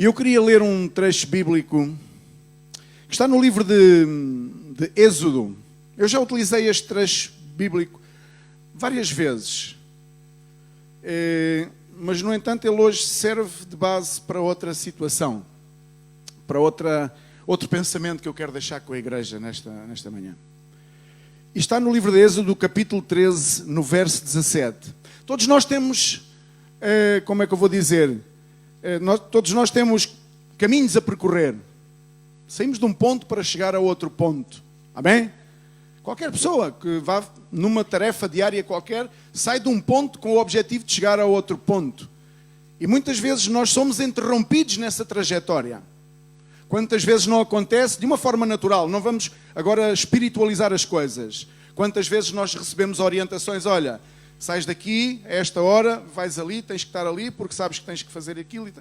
eu queria ler um trecho bíblico que está no livro de Êxodo. Eu já utilizei este trecho bíblico várias vezes. Mas, no entanto, ele hoje serve de base para outra situação, para outro pensamento que eu quero deixar com a igreja nesta manhã. E está no livro de Êxodo, capítulo 13, no verso 17. Todos nós temos, como é que eu vou dizer, todos nós temos caminhos a percorrer. Saímos de um ponto para chegar a outro ponto. Amém? Qualquer pessoa que vá numa tarefa diária qualquer, sai de um ponto com o objetivo de chegar a outro ponto. E muitas vezes nós somos interrompidos nessa trajetória. Quantas vezes não acontece de uma forma natural? Não vamos agora espiritualizar as coisas. Quantas vezes nós recebemos orientações, olha, sais daqui a esta hora, vais ali, tens que estar ali, porque sabes que tens que fazer aquilo.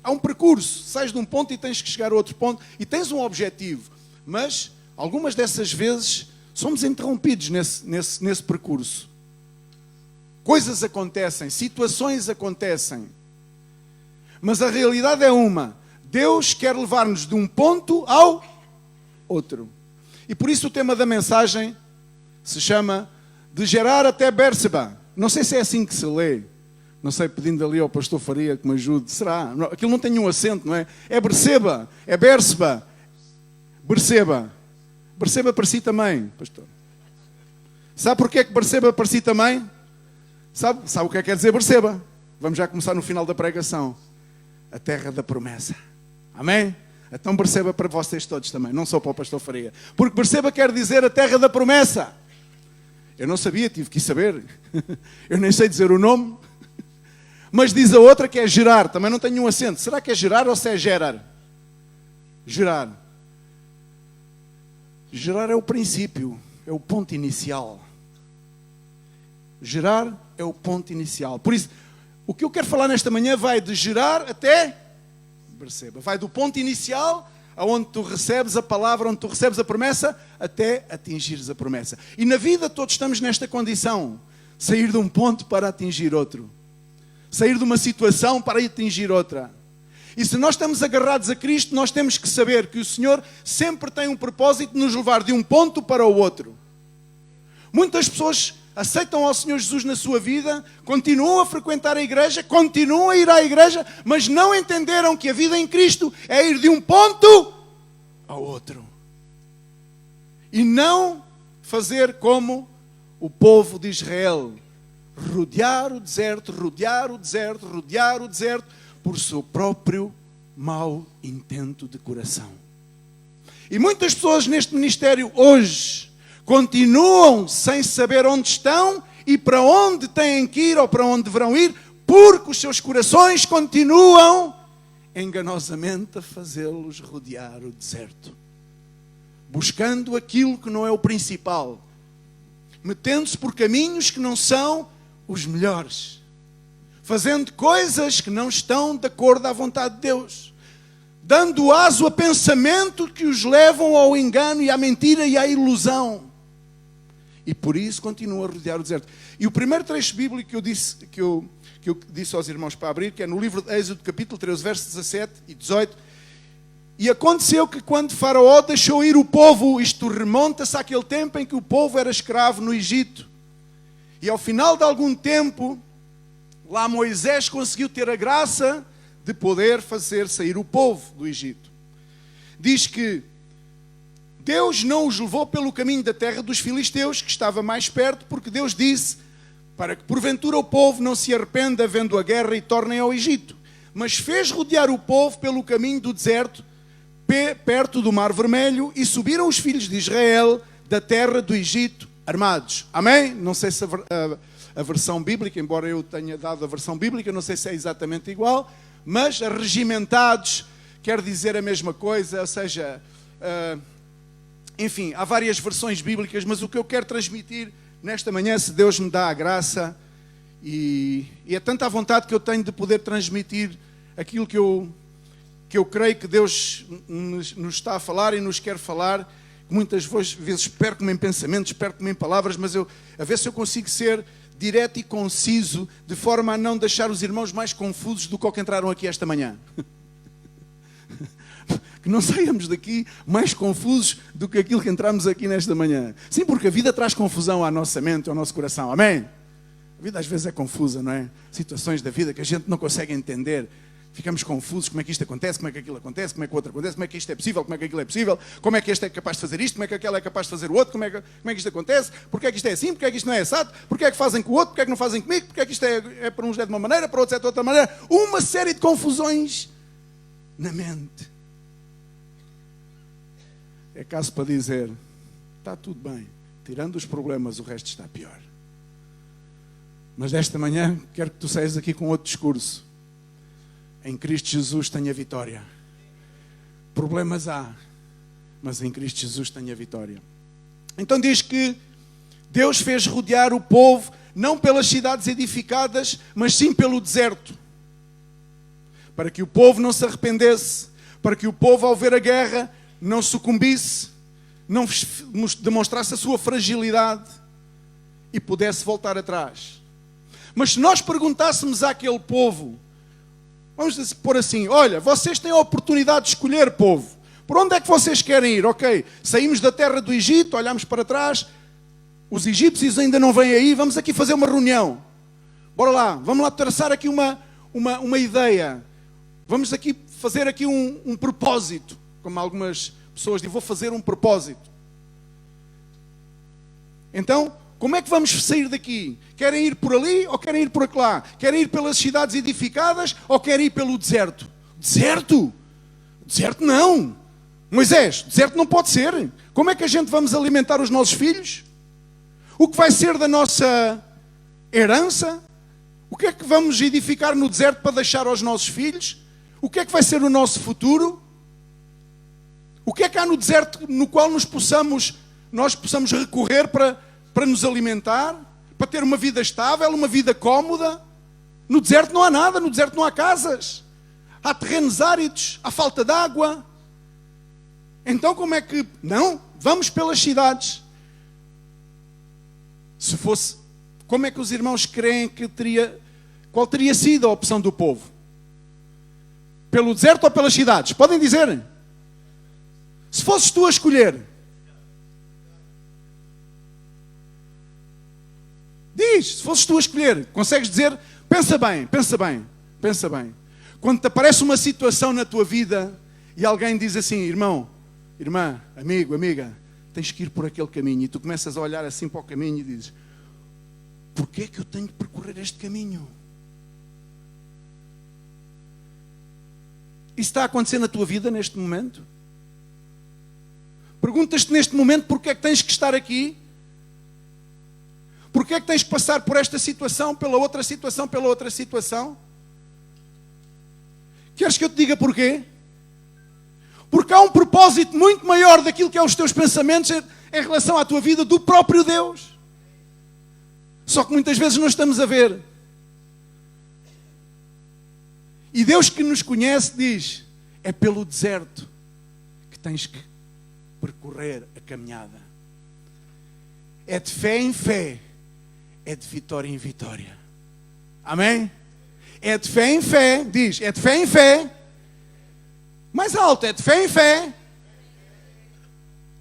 Há um percurso, sais de um ponto e tens que chegar a outro ponto, e tens um objetivo. Mas, algumas dessas vezes, somos interrompidos nesse percurso. Coisas acontecem, situações acontecem. Mas a realidade é uma. Deus quer levar-nos de um ponto ao outro. E por isso o tema da mensagem se chama De Gerar até Bérseba. Não sei se é assim que se lê. Não sei, pedindo ali ao pastor Faria que me ajude. Será? Aquilo não tem nenhum acento, não é? É Bérseba, é Bérseba. Bérseba. Bérseba para si também, pastor. Sabe porquê que Bérseba para si também? Sabe o que quer dizer Bérseba? Vamos já começar no final da pregação. A terra da promessa. Amém? Então Bérseba para vocês todos também, não só para o pastor Faria. Porque Bérseba quer dizer a terra da promessa. Eu não sabia, tive que saber. Eu nem sei dizer o nome. Mas diz a outra que é gerar, também não tem nenhum acento. Será que é gerar ou se é gerar? Gerar. Gerar é o princípio, é o ponto inicial. Gerar é o ponto inicial. Por isso, o que eu quero falar nesta manhã vai de gerar até Bérseba. Vai do ponto inicial, aonde tu recebes a palavra, onde tu recebes a promessa, até atingires a promessa. E na vida todos estamos nesta condição. Sair de um ponto para atingir outro. Sair de uma situação para atingir outra. E se nós estamos agarrados a Cristo, nós temos que saber que o Senhor sempre tem um propósito de nos levar de um ponto para o outro. Muitas pessoas aceitam ao Senhor Jesus na sua vida, continuam a frequentar a igreja, continuam a ir à igreja, mas não entenderam que a vida em Cristo é ir de um ponto ao outro. E não fazer como o povo de Israel. Rodear o deserto, rodear o deserto, rodear o deserto, por seu próprio mau intento de coração. E muitas pessoas neste ministério hoje continuam sem saber onde estão e para onde têm que ir ou para onde deverão ir, porque os seus corações continuam enganosamente a fazê-los rodear o deserto. Buscando aquilo que não é o principal. Metendo-se por caminhos que não são os melhores. Fazendo coisas que não estão de acordo à vontade de Deus. Dando aso a pensamento que os levam ao engano e à mentira e à ilusão. E por isso continuam a rodear o deserto. E o primeiro trecho bíblico que eu disse aos irmãos para abrir, que é no livro de Êxodo, capítulo 13, versos 17 e 18. E aconteceu que quando Faraó deixou ir o povo, isto remonta-se àquele tempo em que o povo era escravo no Egito. E ao final de algum tempo, lá Moisés conseguiu ter a graça de poder fazer sair o povo do Egito. Diz que Deus não os levou pelo caminho da terra dos filisteus, que estava mais perto, porque Deus disse para que porventura o povo não se arrependa vendo a guerra e tornem ao Egito. Mas fez rodear o povo pelo caminho do deserto, perto do Mar Vermelho, e subiram os filhos de Israel da terra do Egito armados. Amém? Não sei se a versão bíblica, embora eu tenha dado a versão bíblica, não sei se é exatamente igual, mas regimentados quer dizer a mesma coisa, ou seja, enfim, há várias versões bíblicas, mas o que eu quero transmitir nesta manhã, se Deus me dá a graça, e é tanta a vontade que eu tenho de poder transmitir aquilo que eu creio que Deus nos está a falar e nos quer falar. Muitas vezes perco-me em pensamentos, perco-me em palavras, mas a ver se eu consigo ser direto e conciso, de forma a não deixar os irmãos mais confusos do que entraram aqui esta manhã. que não saiamos daqui mais confusos do que aquilo que entramos aqui nesta manhã. Sim, porque a vida traz confusão à nossa mente, ao nosso coração. Amém? A vida às vezes é confusa, não é? Situações da vida que a gente não consegue entender. Ficamos confusos, como é que isto acontece, como é que aquilo acontece, como é que o outro acontece, como é que isto é possível, como é que aquilo é possível, como é que este é capaz de fazer isto, como é que aquele é capaz de fazer o outro, como é que isto acontece, porque é que isto é assim, porque é que isto não é assado, porque é que fazem com o outro, porque é que não fazem comigo, porque é que isto é para uns é de uma maneira, para outros é de outra maneira. Uma série de confusões na mente. É caso para dizer, está tudo bem, tirando os problemas, o resto está pior. Mas desta manhã quero que tu saias aqui com outro discurso. Em Cristo Jesus tenho a vitória. Problemas há, mas em Cristo Jesus tenho a vitória. Então diz que Deus fez rodear o povo, não pelas cidades edificadas, mas sim pelo deserto. Para que o povo não se arrependesse, para que o povo ao ver a guerra não sucumbisse, não demonstrasse a sua fragilidade e pudesse voltar atrás. Mas se nós perguntássemos àquele povo, vamos pôr assim, olha, vocês têm a oportunidade de escolher, povo. Por onde é que vocês querem ir? Ok, saímos da terra do Egito, olhamos para trás, os egípcios ainda não vêm aí, vamos aqui fazer uma reunião. Bora lá, vamos lá traçar aqui uma ideia. Vamos aqui fazer aqui um propósito. Como algumas pessoas dizem, vou fazer um propósito. Então, como é que vamos sair daqui? Querem ir por ali ou querem ir por acolá? Querem ir pelas cidades edificadas ou querem ir pelo deserto? Deserto? Deserto não. Moisés, deserto não pode ser. Como é que a gente vamos alimentar os nossos filhos? O que vai ser da nossa herança? O que é que vamos edificar no deserto para deixar aos nossos filhos? O que é que vai ser o nosso futuro? O que é que há no deserto no qual nós possamos recorrer para nos alimentar? Para ter uma vida estável, uma vida cómoda? No deserto não há nada, no deserto não há casas. Há terrenos áridos, há falta de água. Então como é que... Não, vamos pelas cidades. Se fosse... Como é que os irmãos creem que teria... Qual teria sido a opção do povo? Pelo deserto ou pelas cidades? Podem dizer? Se fosses tu a escolher. Diz, se fosses tu a escolher. Consegues dizer? Pensa bem, pensa bem, pensa bem. Quando te aparece uma situação na tua vida e alguém diz assim, irmão, irmã, amigo, amiga, tens que ir por aquele caminho. E tu começas a olhar assim para o caminho e dizes, porquê é que eu tenho de percorrer este caminho? Isso está a acontecer na tua vida neste momento? Perguntas-te neste momento porque é que tens que estar aqui? Porque é que tens que passar por esta situação, pela outra situação, pela outra situação? Queres que eu te diga porquê? Porque há um propósito muito maior daquilo que é os teus pensamentos em relação à tua vida do próprio Deus. Só que muitas vezes não estamos a ver. E Deus que nos conhece diz, é pelo deserto que tens que percorrer a caminhada. É de fé em fé, é de vitória em vitória. Amém? É de fé em fé, diz, é de fé em fé. Mais alto, é de fé em fé,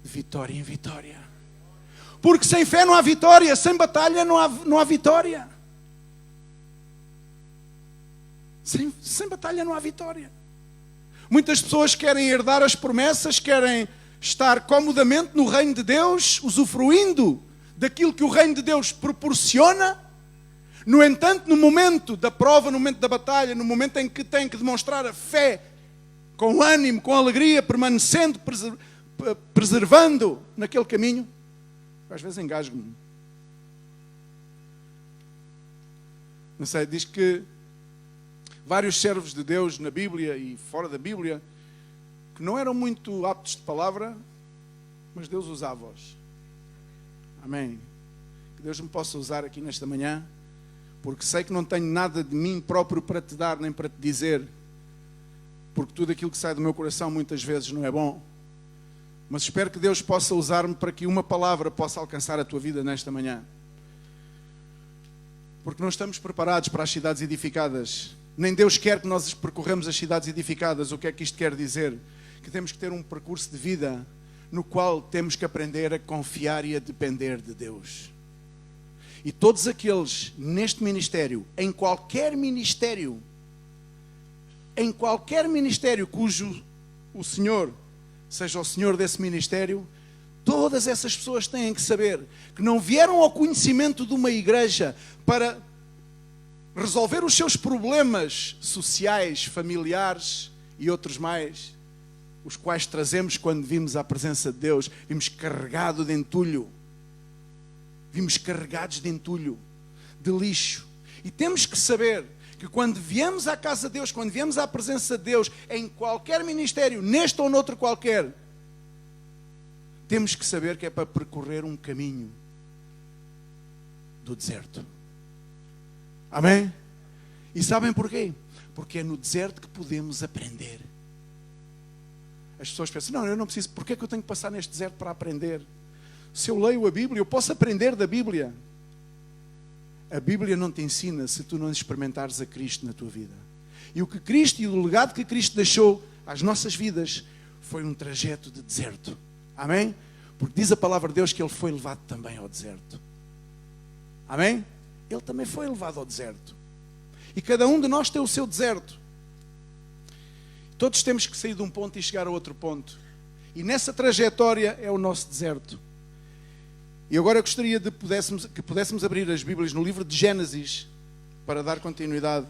de vitória em vitória. Porque sem fé não há vitória, sem batalha não há vitória. Sem batalha não há vitória. Muitas pessoas querem herdar as promessas, querem estar comodamente no reino de Deus, usufruindo daquilo que o reino de Deus proporciona. No entanto, no momento da prova, no momento da batalha, no momento em que têm que demonstrar a fé, com ânimo, com alegria, permanecendo, preservando naquele caminho, às vezes engasgo-me. Não sei, diz que vários servos de Deus na Bíblia e fora da Bíblia, que não eram muito aptos de palavra, mas Deus usava-os. Amém. Que Deus me possa usar aqui nesta manhã, porque sei que não tenho nada de mim próprio para te dar, nem para te dizer, porque tudo aquilo que sai do meu coração muitas vezes não é bom. Mas espero que Deus possa usar-me para que uma palavra possa alcançar a tua vida nesta manhã. Porque não estamos preparados para as cidades edificadas. Nem Deus quer que nós percorramos as cidades edificadas. O que é que isto quer dizer? que temos que ter um percurso de vida no qual temos que aprender a confiar e a depender de Deus. E todos aqueles neste ministério, em qualquer ministério cujo o Senhor seja o Senhor desse ministério, todas essas pessoas têm que saber que não vieram ao conhecimento de uma igreja para resolver os seus problemas sociais, familiares e outros mais, os quais trazemos quando vimos à presença de Deus. Vimos carregado de entulho. Vimos carregados de entulho, de lixo. E temos que saber que quando viemos à casa de Deus, quando viemos à presença de Deus, em qualquer ministério, neste ou noutro qualquer, temos que saber que é para percorrer um caminho do deserto. Amém? E sabem porquê? Porque é no deserto que podemos aprender. As pessoas pensam, não, eu não preciso, porquê é que eu tenho que passar neste deserto para aprender? Se eu leio a Bíblia, eu posso aprender da Bíblia. A Bíblia não te ensina se tu não experimentares a Cristo na tua vida. E o que Cristo e o legado que Cristo deixou às nossas vidas foi um trajeto de deserto. Amém? Porque diz a palavra de Deus que Ele foi levado também ao deserto. Amém? Ele também foi levado ao deserto. E cada um de nós tem o seu deserto. Todos temos que sair de um ponto e chegar a outro ponto. E nessa trajetória é o nosso deserto. E agora eu gostaria de que pudéssemos abrir as Bíblias no livro de Gênesis para dar continuidade.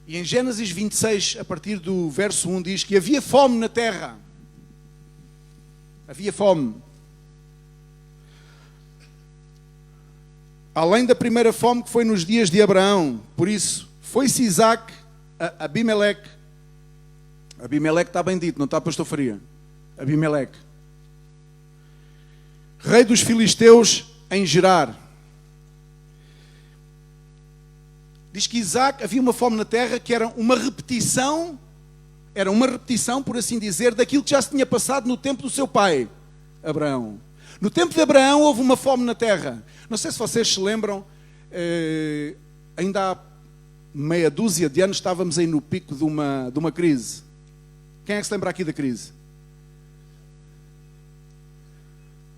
E em Gênesis 26, a partir do verso 1, diz que havia fome na terra. Havia fome. Além da primeira fome que foi nos dias de Abraão. Por isso, foi-se Isaac a Abimeleque. Abimeleque está bem dito, não está, pastor Faria? Abimeleque, rei dos filisteus, em Gerar. Diz que Isaac, havia uma fome na terra que era uma repetição, por assim dizer, daquilo que já se tinha passado no tempo do seu pai, Abraão. No tempo de Abraão houve uma fome na terra. Não sei se vocês se lembram, ainda há meia dúzia de anos estávamos aí no pico de uma crise. Quem é que se lembra aqui da crise?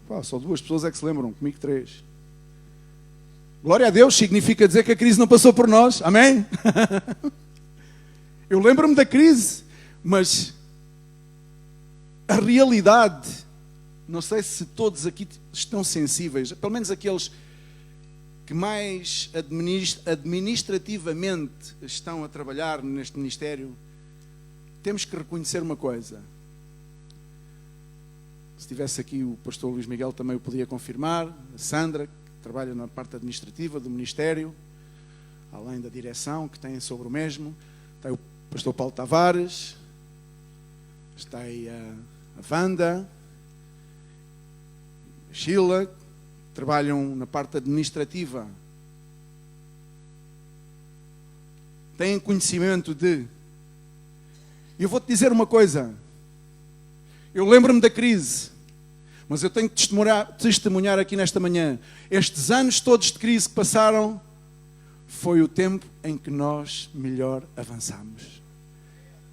Pá, só 2 pessoas é que se lembram, comigo 3. Glória a Deus significa dizer que a crise não passou por nós, amém? Eu lembro-me da crise, mas a realidade, não sei se todos aqui estão sensíveis, pelo menos aqueles que mais administrativamente estão a trabalhar neste ministério, temos que reconhecer uma coisa. Se estivesse aqui o pastor Luís Miguel também o podia confirmar, a Sandra, que trabalha na parte administrativa do ministério, além da direção que tem sobre o mesmo, está aí o pastor Paulo Tavares, está aí a Wanda, a Sheila, que trabalham na parte administrativa. Têm conhecimento de... Eu vou-te dizer uma coisa. Eu lembro-me da crise, mas eu tenho que testemunhar aqui nesta manhã. Estes anos todos de crise que passaram, foi o tempo em que nós melhor avançamos.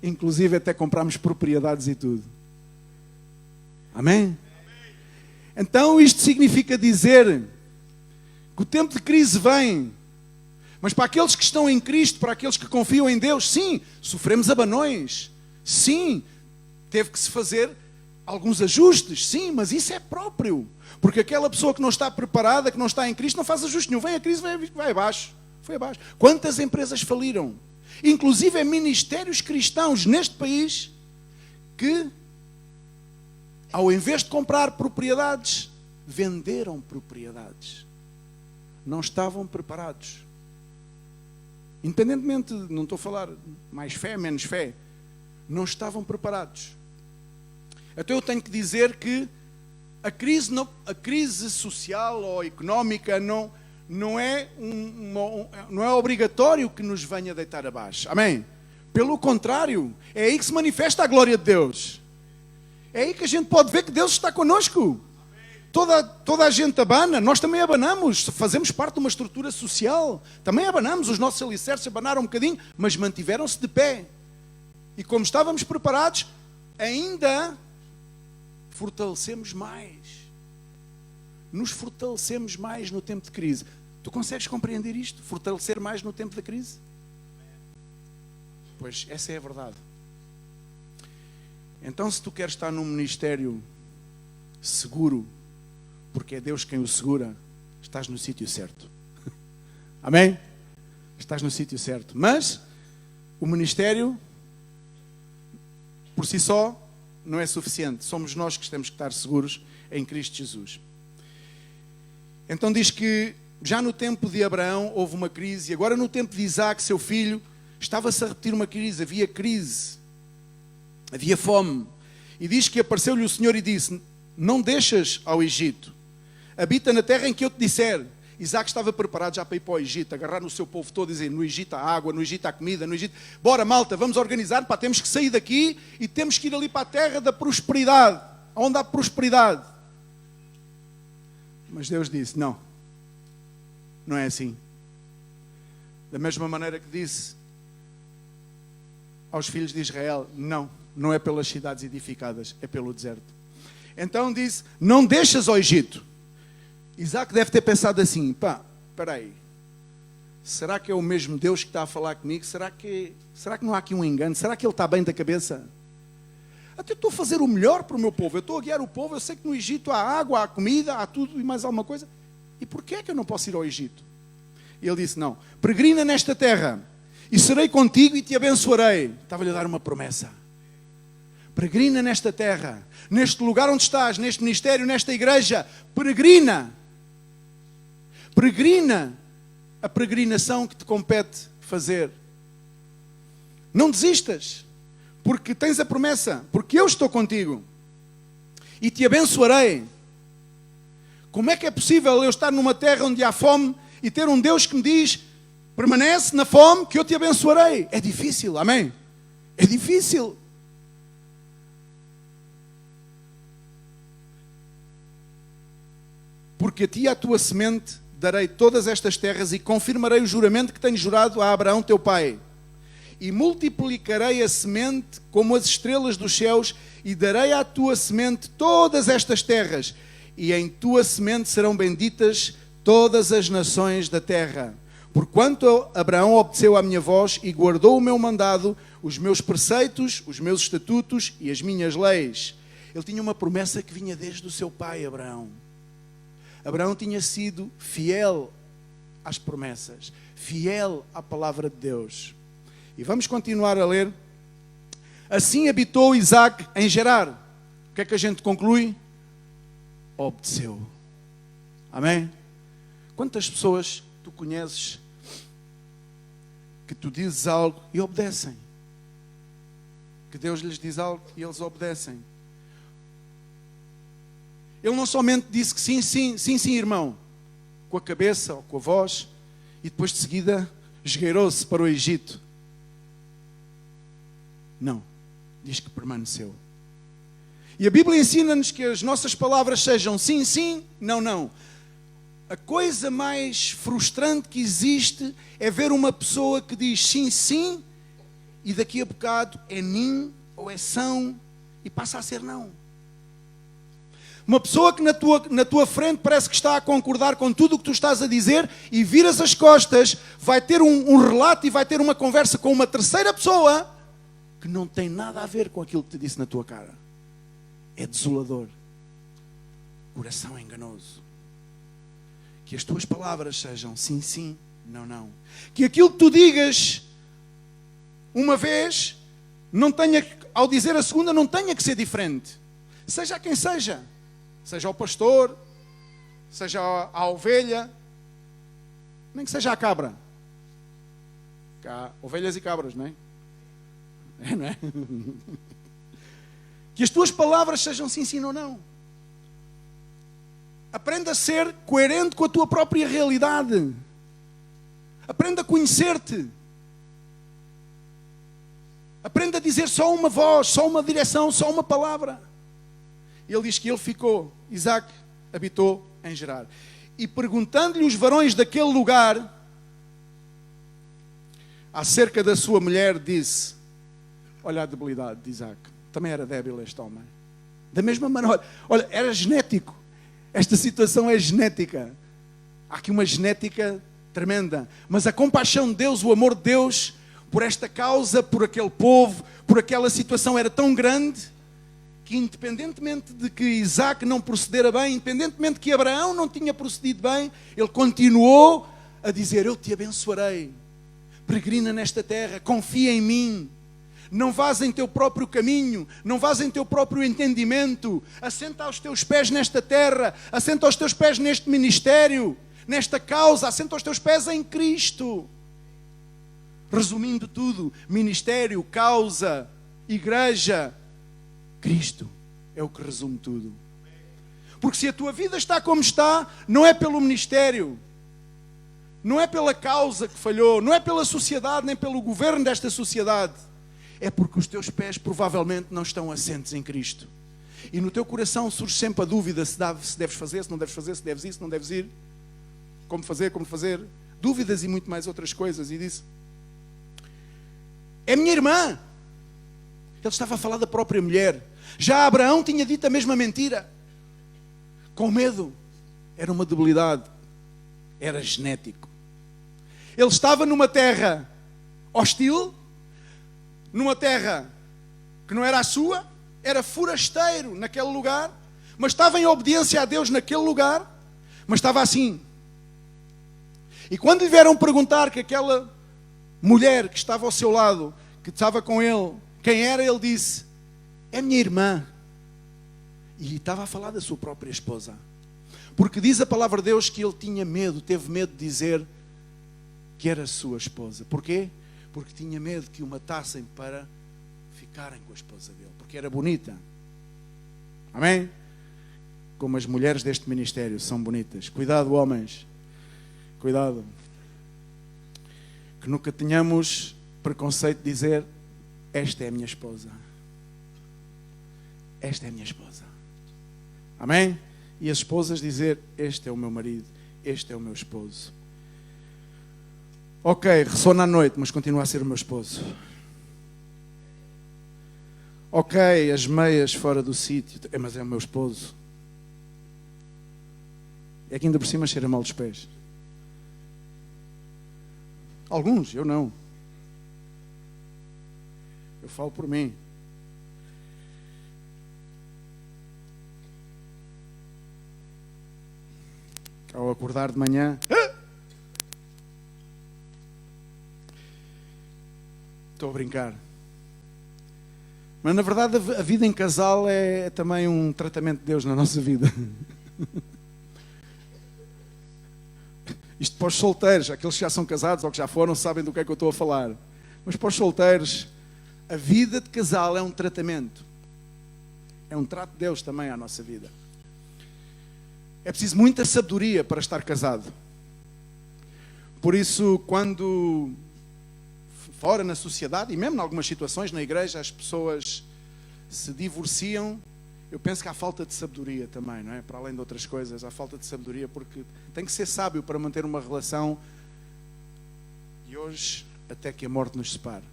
Inclusive até comprámos propriedades e tudo. Amém? Então isto significa dizer que o tempo de crise vem, mas para aqueles que estão em Cristo, para aqueles que confiam em Deus, sim, sofremos abanões, sim, teve que se fazer alguns ajustes, sim, mas isso é próprio, porque aquela pessoa que não está preparada, que não está em Cristo, não faz ajuste nenhum. Vem a crise, vai abaixo, foi abaixo. Quantas empresas faliram? Inclusive ministérios cristãos neste país que, ao invés de comprar propriedades, venderam propriedades. Não estavam preparados. Independentemente, não estou a falar mais fé, menos fé, não estavam preparados. Então eu tenho que dizer que a crise social ou económica não é obrigatório que nos venha deitar abaixo. Amém? Pelo contrário, é aí que se manifesta a glória de Deus. É aí que a gente pode ver que Deus está connosco. Toda a gente abana, nós também abanamos, fazemos parte de uma estrutura social. Também abanamos, os nossos alicerces abanaram um bocadinho, mas mantiveram-se de pé. E como estávamos preparados, ainda fortalecemos mais. Nos fortalecemos mais no tempo de crise. Tu consegues compreender isto? Fortalecer mais no tempo da crise? Pois essa é a verdade. Então, se tu queres estar num ministério seguro, porque é Deus quem o segura, estás no sítio certo. Amém? Estás no sítio certo. Mas o ministério, por si só, não é suficiente. Somos nós que temos que estar seguros em Cristo Jesus. Então diz que já no tempo de Abraão houve uma crise, e agora no tempo de Isaac, seu filho, estava-se a repetir uma crise, havia fome. E diz que apareceu-lhe o Senhor e disse: não deixas ao Egito, habita na terra em que eu te disser. Isaac estava preparado já para ir para o Egito, agarrar no seu povo todo e dizer: no Egito há água, no Egito há comida, no Egito... Bora, malta, vamos organizar, pá, temos que sair daqui e temos que ir ali para a terra da prosperidade, onde há prosperidade. Mas Deus disse: não, não é assim. Da mesma maneira que disse aos filhos de Israel: não é pelas cidades edificadas, é pelo deserto. Então disse: não deixas ao Egito. Isaac deve ter pensado assim: pá, espera aí, será que é o mesmo Deus que está a falar comigo? Será que não há aqui um engano? Será que ele está bem da cabeça? Até estou a fazer o melhor para o meu povo, eu estou a guiar o povo, eu sei que no Egito há água, há comida, há tudo e mais alguma coisa. E porquê é que eu não posso ir ao Egito? E ele disse: não, peregrina nesta terra, e serei contigo e te abençoarei. Estava-lhe a dar uma promessa. Peregrina nesta terra, neste lugar onde estás, neste ministério, nesta igreja, peregrina. Peregrina a peregrinação que te compete fazer. Não desistas, porque tens a promessa, porque eu estou contigo e te abençoarei. Como é que é possível eu estar numa terra onde há fome e ter um Deus que me diz: permanece na fome que eu te abençoarei? É difícil, amém? É difícil. Porque a ti e à tua semente darei todas estas terras e confirmarei o juramento que tenho jurado a Abraão teu pai. E multiplicarei a semente como as estrelas dos céus e darei à tua semente todas estas terras. E em tua semente serão benditas todas as nações da terra. Porquanto Abraão obedeceu à minha voz e guardou o meu mandado, os meus preceitos, os meus estatutos e as minhas leis. Ele tinha uma promessa que vinha desde o seu pai Abraão. Abraão tinha sido fiel às promessas, fiel à palavra de Deus. E vamos continuar a ler. Assim habitou Isaac em Gerar. O que é que a gente conclui? Obedeceu. Amém? Quantas pessoas tu conheces que tu dizes algo e obedecem? Que Deus lhes diz algo e eles obedecem. Ele não somente disse que sim, irmão, com a cabeça ou com a voz, e depois de seguida esgueirou-se para o Egito. Não, diz que permaneceu. E a Bíblia ensina-nos que as nossas palavras sejam sim, não. A coisa mais frustrante que existe é ver uma pessoa que diz sim, e daqui a bocado é nim ou é são, e passa a ser não. Uma pessoa que na tua frente parece que está a concordar com tudo o que tu estás a dizer e viras as costas, vai ter um relato e vai ter uma conversa com uma terceira pessoa que não tem nada a ver com aquilo que te disse na tua cara. É desolador. Coração enganoso. Que as tuas palavras sejam sim, não. Que aquilo que tu digas uma vez, ao dizer a segunda, não tenha que ser diferente. Seja quem seja. Seja o pastor, seja a ovelha, nem que seja a cabra. Que há ovelhas e cabras, não é? Não é? Que as tuas palavras sejam sim ou não. Aprenda a ser coerente com a tua própria realidade. Aprenda a conhecer-te. Aprenda a dizer só uma voz, só uma direção, só uma palavra. Ele diz que ele ficou, Isaac habitou em Gerar. E perguntando-lhe os varões daquele lugar, acerca da sua mulher, disse: Olha a debilidade de Isaac. Também era débil este homem. Da mesma maneira, olha, era genético. Esta situação é genética. Há aqui uma genética tremenda. Mas a compaixão de Deus, o amor de Deus por esta causa, por aquele povo, por aquela situação era tão grande que, independentemente de que Isaac não procedera bem, independentemente de que Abraão não tinha procedido bem, ele continuou a dizer: eu te abençoarei, peregrina nesta terra, confia em mim, não vás em teu próprio caminho, não vás em teu próprio entendimento, assenta aos teus pés nesta terra, assenta aos teus pés neste ministério, nesta causa, assenta aos teus pés em Cristo. Resumindo tudo, ministério, causa, igreja, Cristo é o que resume tudo. Porque se a tua vida está como está, não é pelo ministério, não é pela causa que falhou, não é pela sociedade, nem pelo governo desta sociedade. É porque os teus pés provavelmente não estão assentes em Cristo. E no teu coração surge sempre a dúvida se deves fazer, se não deves fazer, se deves ir, se não deves ir. Como fazer. Dúvidas e muito mais outras coisas. E disse: é minha irmã. Ele estava a falar da própria mulher. Já Abraão tinha dito a mesma mentira. Com medo. Era uma debilidade. Era genético. Ele estava numa terra hostil, numa terra que não era a sua, era forasteiro naquele lugar, mas estava em obediência a Deus naquele lugar, mas estava assim. E quando lhe vieram perguntar que aquela mulher que estava ao seu lado, que estava com ele, quem era, ele disse: é minha irmã. E estava a falar da sua própria esposa. Porque diz a palavra de Deus que ele tinha medo, teve medo de dizer que era sua esposa. Porquê? Porque tinha medo que o matassem para ficarem com a esposa dele, porque era bonita. Amém? Como as mulheres deste ministério são bonitas. Cuidado, homens. Cuidado. Que nunca tenhamos preconceito de dizer: esta é a minha esposa. Esta é a minha esposa. Amém? E as esposas dizer: este é o meu marido, este é o meu esposo. Ok, ressona à noite, mas continua a ser o meu esposo. Ok, as meias fora do sítio, mas é o meu esposo. É que ainda por cima cheira mal dos pés. Alguns, eu não. Eu falo por mim. Ao acordar de manhã... Estou a brincar. Mas na verdade a vida em casal é também um tratamento de Deus na nossa vida. Isto para os solteiros, aqueles que já são casados ou que já foram, sabem do que é que eu estou a falar. Mas para os solteiros, a vida de casal é um tratamento. É um trato de Deus também à nossa vida. É preciso muita sabedoria para estar casado. Por isso, quando fora na sociedade, e mesmo em algumas situações na igreja, as pessoas se divorciam, eu penso que há falta de sabedoria também, não é? Para além de outras coisas, há falta de sabedoria, porque tem que ser sábio para manter uma relação. E hoje, até que a morte nos separe,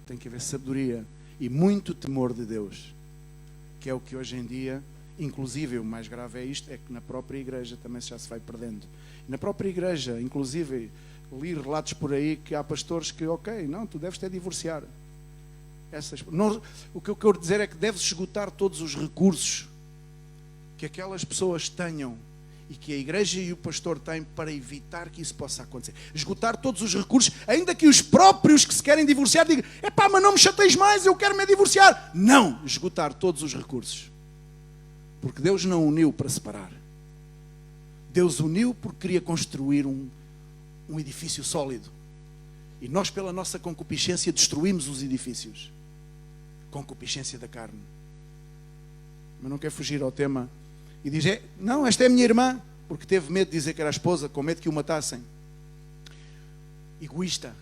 tem que haver sabedoria e muito temor de Deus, que é o que hoje em dia, inclusive, o mais grave é isto, é que na própria igreja também já se vai perdendo. Na própria igreja, inclusive, li relatos por aí que há pastores que, ok, não, tu deves ter divorciar. O que eu quero dizer é que deve-se esgotar todos os recursos que aquelas pessoas tenham e que a igreja e o pastor têm para evitar que isso possa acontecer. Esgotar todos os recursos, ainda que os próprios que se querem divorciar digam: epá, mas não me chateis mais, eu quero me divorciar. Não, esgotar todos os recursos. Porque Deus não uniu para separar. Deus uniu porque queria construir um edifício sólido. E nós, pela nossa concupiscência, destruímos os edifícios. Concupiscência da carne. Mas não quer fugir ao tema. E diz: não, esta é a minha irmã. Porque teve medo de dizer que era a esposa, com medo que o matassem. Egoísta.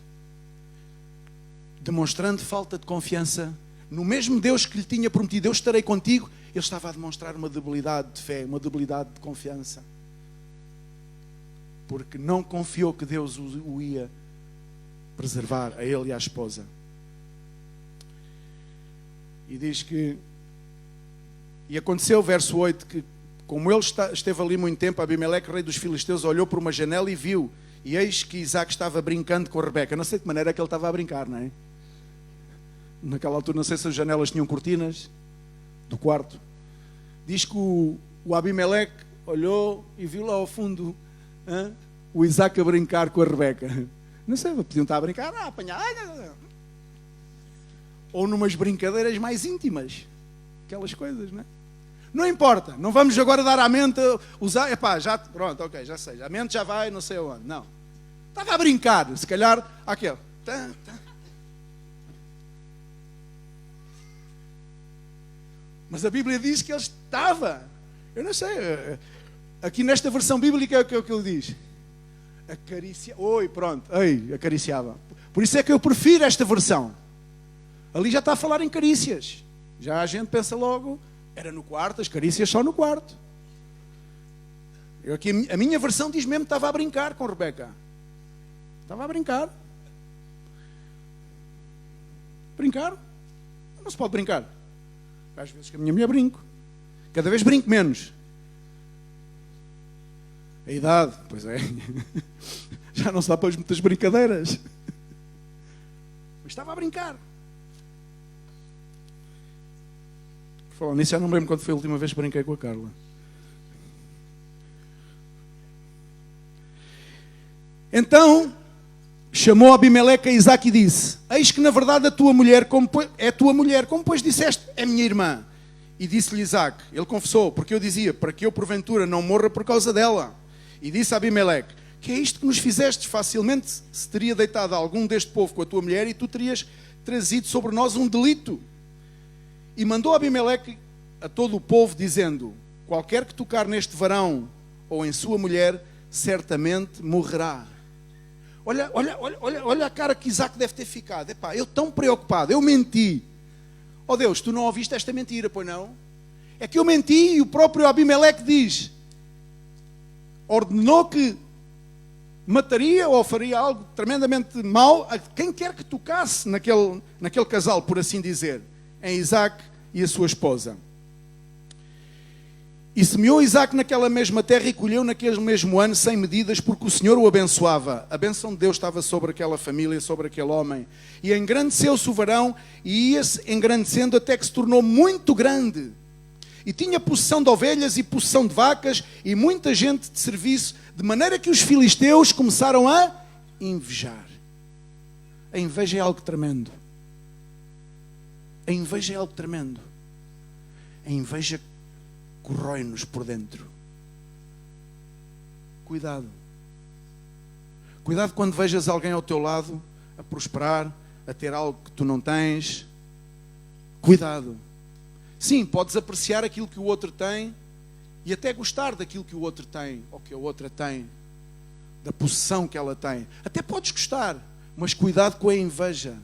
Demonstrando falta de confiança no mesmo Deus que lhe tinha prometido: eu estarei contigo. Ele estava a demonstrar uma debilidade de fé, uma debilidade de confiança. Porque não confiou que Deus o ia preservar, a ele e à esposa. E diz que... E aconteceu, verso 8, que como ele esteve ali muito tempo, Abimeleque, rei dos filisteus, olhou por uma janela e viu. E eis que Isaac estava brincando com a Rebeca. Não sei de que maneira é que ele estava a brincar, não é? Naquela altura, não sei se as janelas tinham cortinas do quarto. Diz que o Abimeleque olhou e viu lá ao fundo o Isaac a brincar com a Rebeca. Não sei, podiam estar a brincar, apanhar. Ou numas brincadeiras mais íntimas. Aquelas coisas, não é? Não importa, não vamos agora dar à mente, usar, já, pronto, ok, já sei, a mente já vai, não sei aonde, não. Estava a brincar, se calhar, aquele. Mas a Bíblia diz que ele estava, eu não sei, aqui nesta versão bíblica é o que ele diz. Acariciava. Por isso é que eu prefiro esta versão. Ali já está a falar em carícias. Já a gente pensa logo, era no quarto, as carícias só no quarto. A minha versão diz mesmo que estava a brincar com Rebeca. Estava a brincar. Brincar? Não se pode brincar. Às vezes que a minha mulher brinco. Cada vez brinco menos. A idade, pois é. Já não se dá para muitas brincadeiras. Mas estava a brincar. Falando nisso, já não me lembro quando foi a última vez que brinquei com a Carla. Então, chamou Abimeleque a Isaac e disse: eis que na verdade a tua mulher, é tua mulher, como pois disseste, é minha irmã. E disse-lhe Isaac, ele confessou, porque eu dizia, para que eu porventura não morra por causa dela. E disse a Abimeleque: que é isto que nos fizestes? Facilmente se teria deitado algum deste povo com a tua mulher e tu terias trazido sobre nós um delito. E mandou Abimeleque a todo o povo, dizendo: qualquer que tocar neste varão ou em sua mulher, certamente morrerá. Olha a cara que Isaac deve ter ficado. Epá, eu tão preocupado, eu menti. Oh Deus, tu não ouviste esta mentira, pois não? É que eu menti e o próprio Abimeleque diz, ordenou que mataria ou faria algo tremendamente mau a quem quer que tocasse naquele casal, por assim dizer, em Isaac e a sua esposa. E semeou Isaac naquela mesma terra e colheu naquele mesmo ano sem medidas, porque o Senhor o abençoava. A bênção de Deus estava sobre aquela família, sobre aquele homem. E engrandeceu-se o varão e ia-se engrandecendo até que se tornou muito grande. E tinha possessão de ovelhas e possessão de vacas e muita gente de serviço, de maneira que os filisteus começaram a invejar. A inveja é algo tremendo. A inveja é algo tremendo. A inveja corrói-nos por dentro. Cuidado. Cuidado quando vejas alguém ao teu lado a prosperar, a ter algo que tu não tens. Cuidado. Sim, podes apreciar aquilo que o outro tem e até gostar daquilo que o outro tem, ou que a outra tem, da possessão que ela tem. Até podes gostar, mas cuidado com a inveja.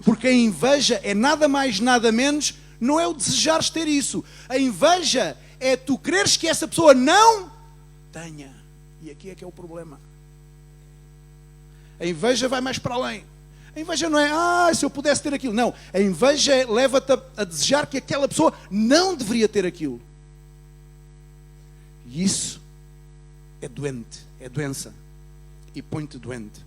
Porque a inveja é nada mais, nada menos, não é o desejares ter isso. A inveja é tu quereres que essa pessoa não tenha. E aqui é que é o problema. A inveja vai mais para além. A inveja não é, se eu pudesse ter aquilo. Não, a inveja leva-te a desejar que aquela pessoa não deveria ter aquilo. E isso é doente, é doença. E põe-te doente.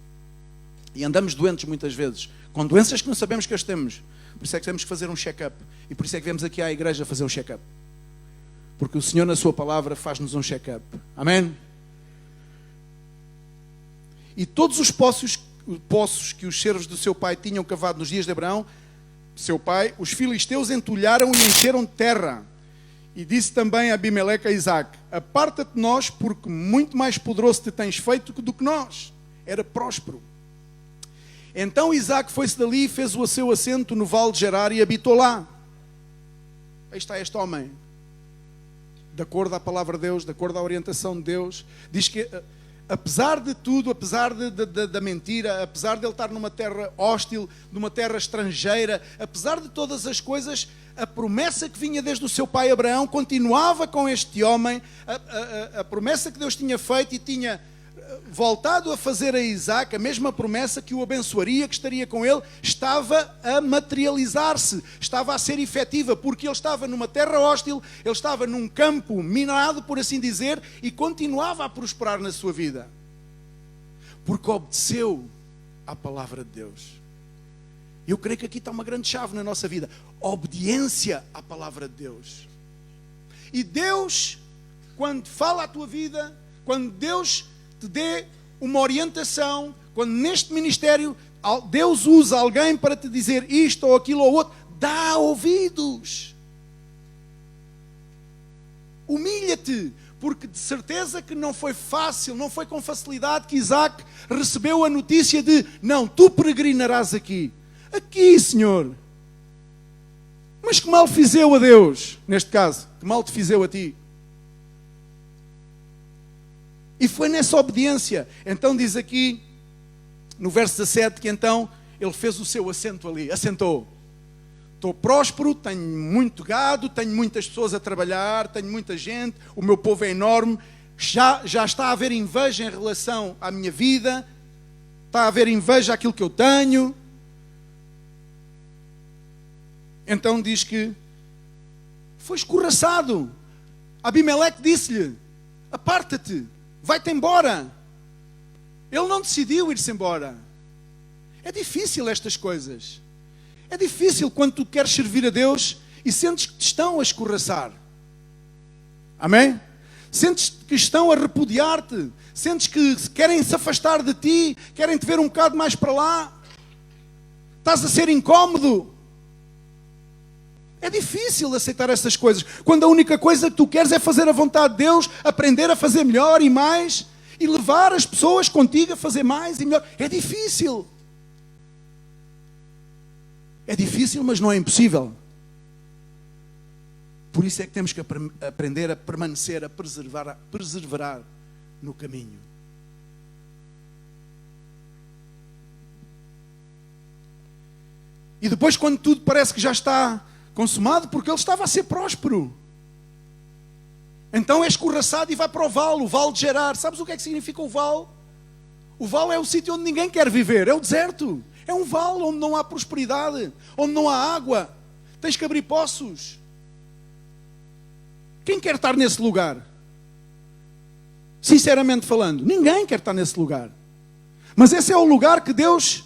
E andamos doentes muitas vezes, com doenças que não sabemos que as temos. Por isso é que temos que fazer um check-up. E por isso é que viemos aqui à igreja fazer um check-up. Porque o Senhor na sua palavra faz-nos um check-up. Amém? E todos os poços que os servos do seu pai tinham cavado nos dias de Abraão, seu pai, os filisteus entulharam e encheram de terra. E disse também a Abimeleque a Isaac: aparta-te de nós, porque muito mais poderoso te tens feito do que nós. Era próspero. Então Isaac foi-se dali e fez o seu assento no vale de Gerar e habitou lá. Aí está este homem, de acordo à palavra de Deus, de acordo à orientação de Deus. Diz que apesar de tudo, apesar da mentira, apesar de ele estar numa terra hostil, numa terra estrangeira, apesar de todas as coisas, a promessa que vinha desde o seu pai Abraão continuava com este homem, a promessa que Deus tinha feito e tinha voltado a fazer a Isaac a mesma promessa que o abençoaria, que estaria com ele, estava a materializar-se, estava a ser efetiva, porque ele estava numa terra hostil, ele estava num campo minado, por assim dizer, e continuava a prosperar na sua vida, porque obedeceu à palavra de Deus. Eu creio que aqui está uma grande chave na nossa vida: obediência à palavra de Deus. E Deus, quando fala à tua vida, quando Deus te dê uma orientação, quando neste ministério Deus usa alguém para te dizer isto ou aquilo ou outro, dá ouvidos. Humilha-te, porque de certeza que não foi fácil, não foi com facilidade que Isaac recebeu a notícia de: não, tu peregrinarás aqui. Aqui, Senhor. Mas que mal fiz eu a Deus, neste caso? Que mal te fiz eu a ti? E foi nessa obediência. Então diz aqui, no verso 17, que então ele fez o seu assento ali, assentou. Estou próspero, tenho muito gado, tenho muitas pessoas a trabalhar, tenho muita gente, o meu povo é enorme, já está a haver inveja em relação à minha vida, está a haver inveja àquilo que eu tenho. Então diz que foi escorraçado. Abimeleque disse-lhe: aparta-te, vai-te embora. Ele não decidiu ir-se embora. É difícil estas coisas. É difícil quando tu queres servir a Deus e sentes que te estão a escorraçar. Amém? Sentes que estão a repudiar-te. Sentes que querem se afastar de ti, querem te ver um bocado mais para lá. Estás a ser incómodo. É difícil aceitar essas coisas, quando a única coisa que tu queres é fazer a vontade de Deus, aprender a fazer melhor e mais, e levar as pessoas contigo a fazer mais e melhor. É difícil. É difícil, mas não é impossível. Por isso é que temos que aprender a permanecer, a perseverar no caminho. E depois, quando tudo parece que já está consumado, porque ele estava a ser próspero, então é escorraçado e vai para o vale de Gerar. Sabes o que é que significa o vale? O vale é o sítio onde ninguém quer viver, é o deserto. É um vale onde não há prosperidade, onde não há água, tens que abrir poços. Quem quer estar nesse lugar? Sinceramente falando, ninguém quer estar nesse lugar. Mas esse é o lugar que Deus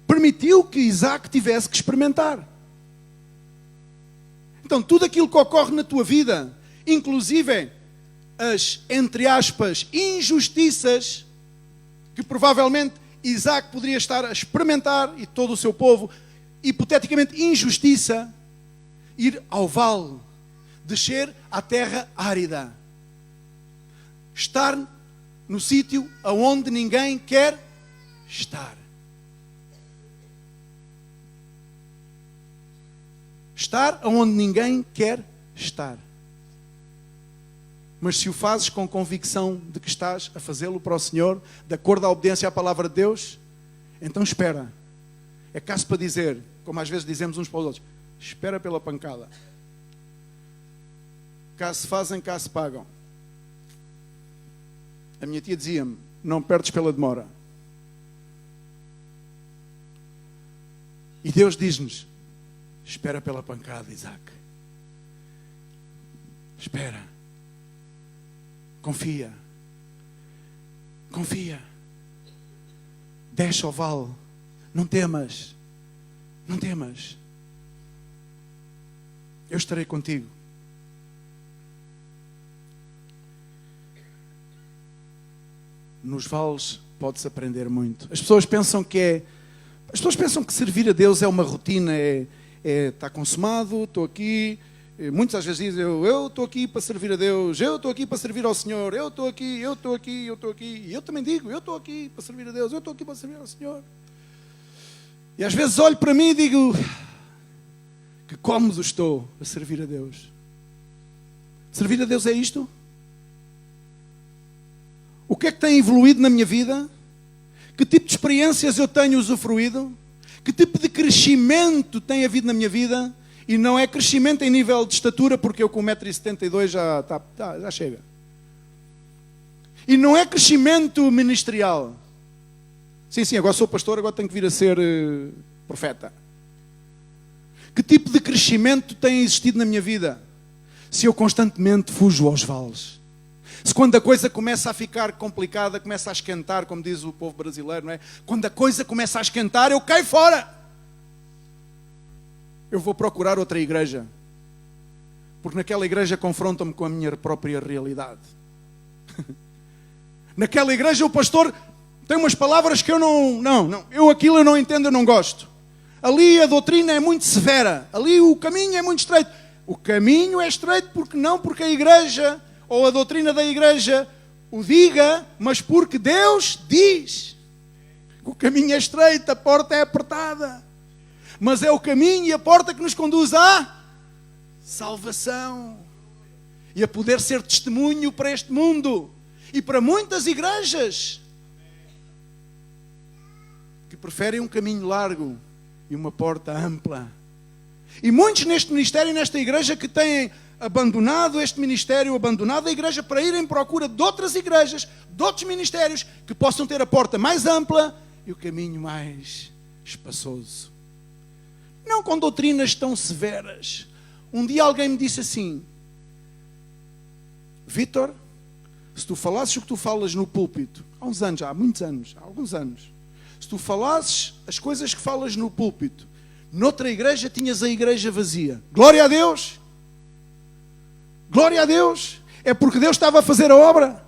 permitiu que Isaac tivesse que experimentar. Então, tudo aquilo que ocorre na tua vida, inclusive as, entre aspas, injustiças, que provavelmente Isaac poderia estar a experimentar, e todo o seu povo, hipoteticamente injustiça, ir ao vale, descer à terra árida, estar no sítio aonde ninguém quer estar. Estar onde ninguém quer estar. Mas se o fazes com convicção de que estás a fazê-lo para o Senhor, de acordo à obediência à palavra de Deus, então espera. É caso para dizer, como às vezes dizemos uns para os outros, espera pela pancada. Cá se fazem, cá se pagam. A minha tia dizia-me, não perdes pela demora. E Deus diz-nos, espera pela pancada, Isaac. Espera. Confia. Confia. Desce ao vale. Não temas. Não temas. Eu estarei contigo. Nos vales pode-se aprender muito. As pessoas pensam que servir a Deus é uma rotina, está consumado, estou aqui. Muitas às vezes dizem, eu estou aqui para servir a Deus, eu estou aqui para servir ao Senhor, eu estou aqui, eu estou aqui, eu estou aqui. E eu também digo, eu estou aqui para servir a Deus, eu estou aqui para servir ao Senhor. E às vezes olho para mim e digo, que cómodo estou a servir a Deus. Servir a Deus é isto? O que é que tem evoluído na minha vida? Que tipo de experiências eu tenho usufruído? Que tipo de crescimento tem havido na minha vida? E não é crescimento em nível de estatura, porque eu com 1,72 m já chega. E não é crescimento ministerial. Sim, agora sou pastor, agora tenho que vir a ser profeta. Que tipo de crescimento tem existido na minha vida? Se eu constantemente fujo aos vales. Se quando a coisa começa a ficar complicada, começa a esquentar, como diz o povo brasileiro, não é? Quando a coisa começa a esquentar, eu caio fora. Eu vou procurar outra igreja. Porque naquela igreja confrontam-me com a minha própria realidade. Naquela igreja o pastor tem umas palavras que eu eu aquilo eu não entendo, eu não gosto. Ali a doutrina é muito severa. Ali o caminho é muito estreito. O caminho é estreito porque a igreja ou a doutrina da igreja o diga, mas porque Deus diz. O caminho é estreito, a porta é apertada. Mas é o caminho e a porta que nos conduz à salvação. E a poder ser testemunho para este mundo. E para muitas igrejas que preferem um caminho largo e uma porta ampla. E muitos neste ministério e nesta igreja que têm abandonado este ministério, abandonado a igreja para ir em procura de outras igrejas, de outros ministérios que possam ter a porta mais ampla e o caminho mais espaçoso. Não com doutrinas tão severas. Um dia alguém me disse assim: Vítor, se tu falasses o que tu falas no púlpito, há uns anos, há muitos anos, há alguns anos, se tu falasses as coisas que falas no púlpito, noutra igreja tinhas a igreja vazia. Glória a Deus! Glória a Deus! É porque Deus estava a fazer a obra.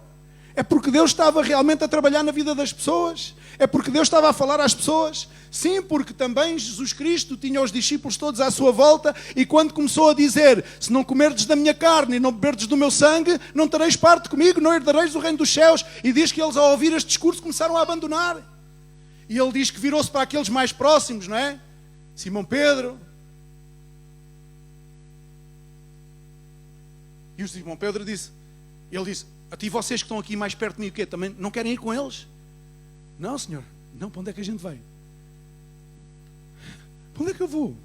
É porque Deus estava realmente a trabalhar na vida das pessoas. É porque Deus estava a falar às pessoas. Sim, porque também Jesus Cristo tinha os discípulos todos à sua volta e quando começou a dizer: se não comerdes da minha carne e não beberdes do meu sangue, não tereis parte comigo, não herdareis o reino dos céus. E diz que eles, ao ouvir este discurso, começaram a abandonar. E ele diz que virou-se para aqueles mais próximos, não é? Simão Pedro. E o Simão Pedro disse, ele disse: a ti vocês que estão aqui mais perto de mim, o quê? Também não querem ir com eles? Não, Senhor. Não, para onde é que a gente vai? Para onde é que eu vou?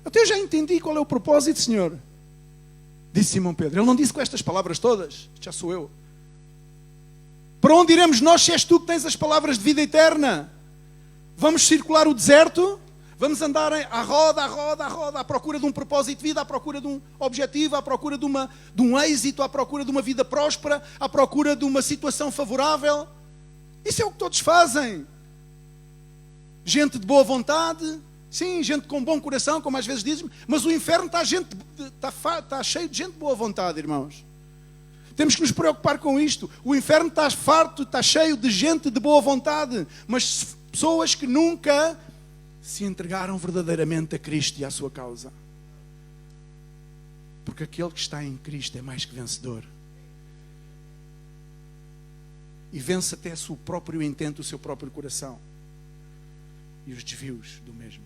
Até eu já entendi qual é o propósito, Senhor. Disse Simão Pedro. Ele não disse com estas palavras todas. Já sou eu. Para onde iremos nós se és tu que tens as palavras de vida eterna? Vamos circular o deserto? Vamos andar à roda, à procura de um propósito de vida, à procura de um objetivo, à procura de um êxito, à procura de uma vida próspera, à procura de uma situação favorável? Isso é o que todos fazem. Gente de boa vontade, sim, gente com bom coração, como às vezes dizem, mas o inferno está cheio de gente de boa vontade, irmãos. Temos que nos preocupar com isto. O inferno está farto, está cheio de gente de boa vontade, mas pessoas que nunca se entregaram verdadeiramente a Cristo e à sua causa. Porque aquele que está em Cristo é mais que vencedor. E vence até o seu próprio intento, o seu próprio coração. E os desvios do mesmo.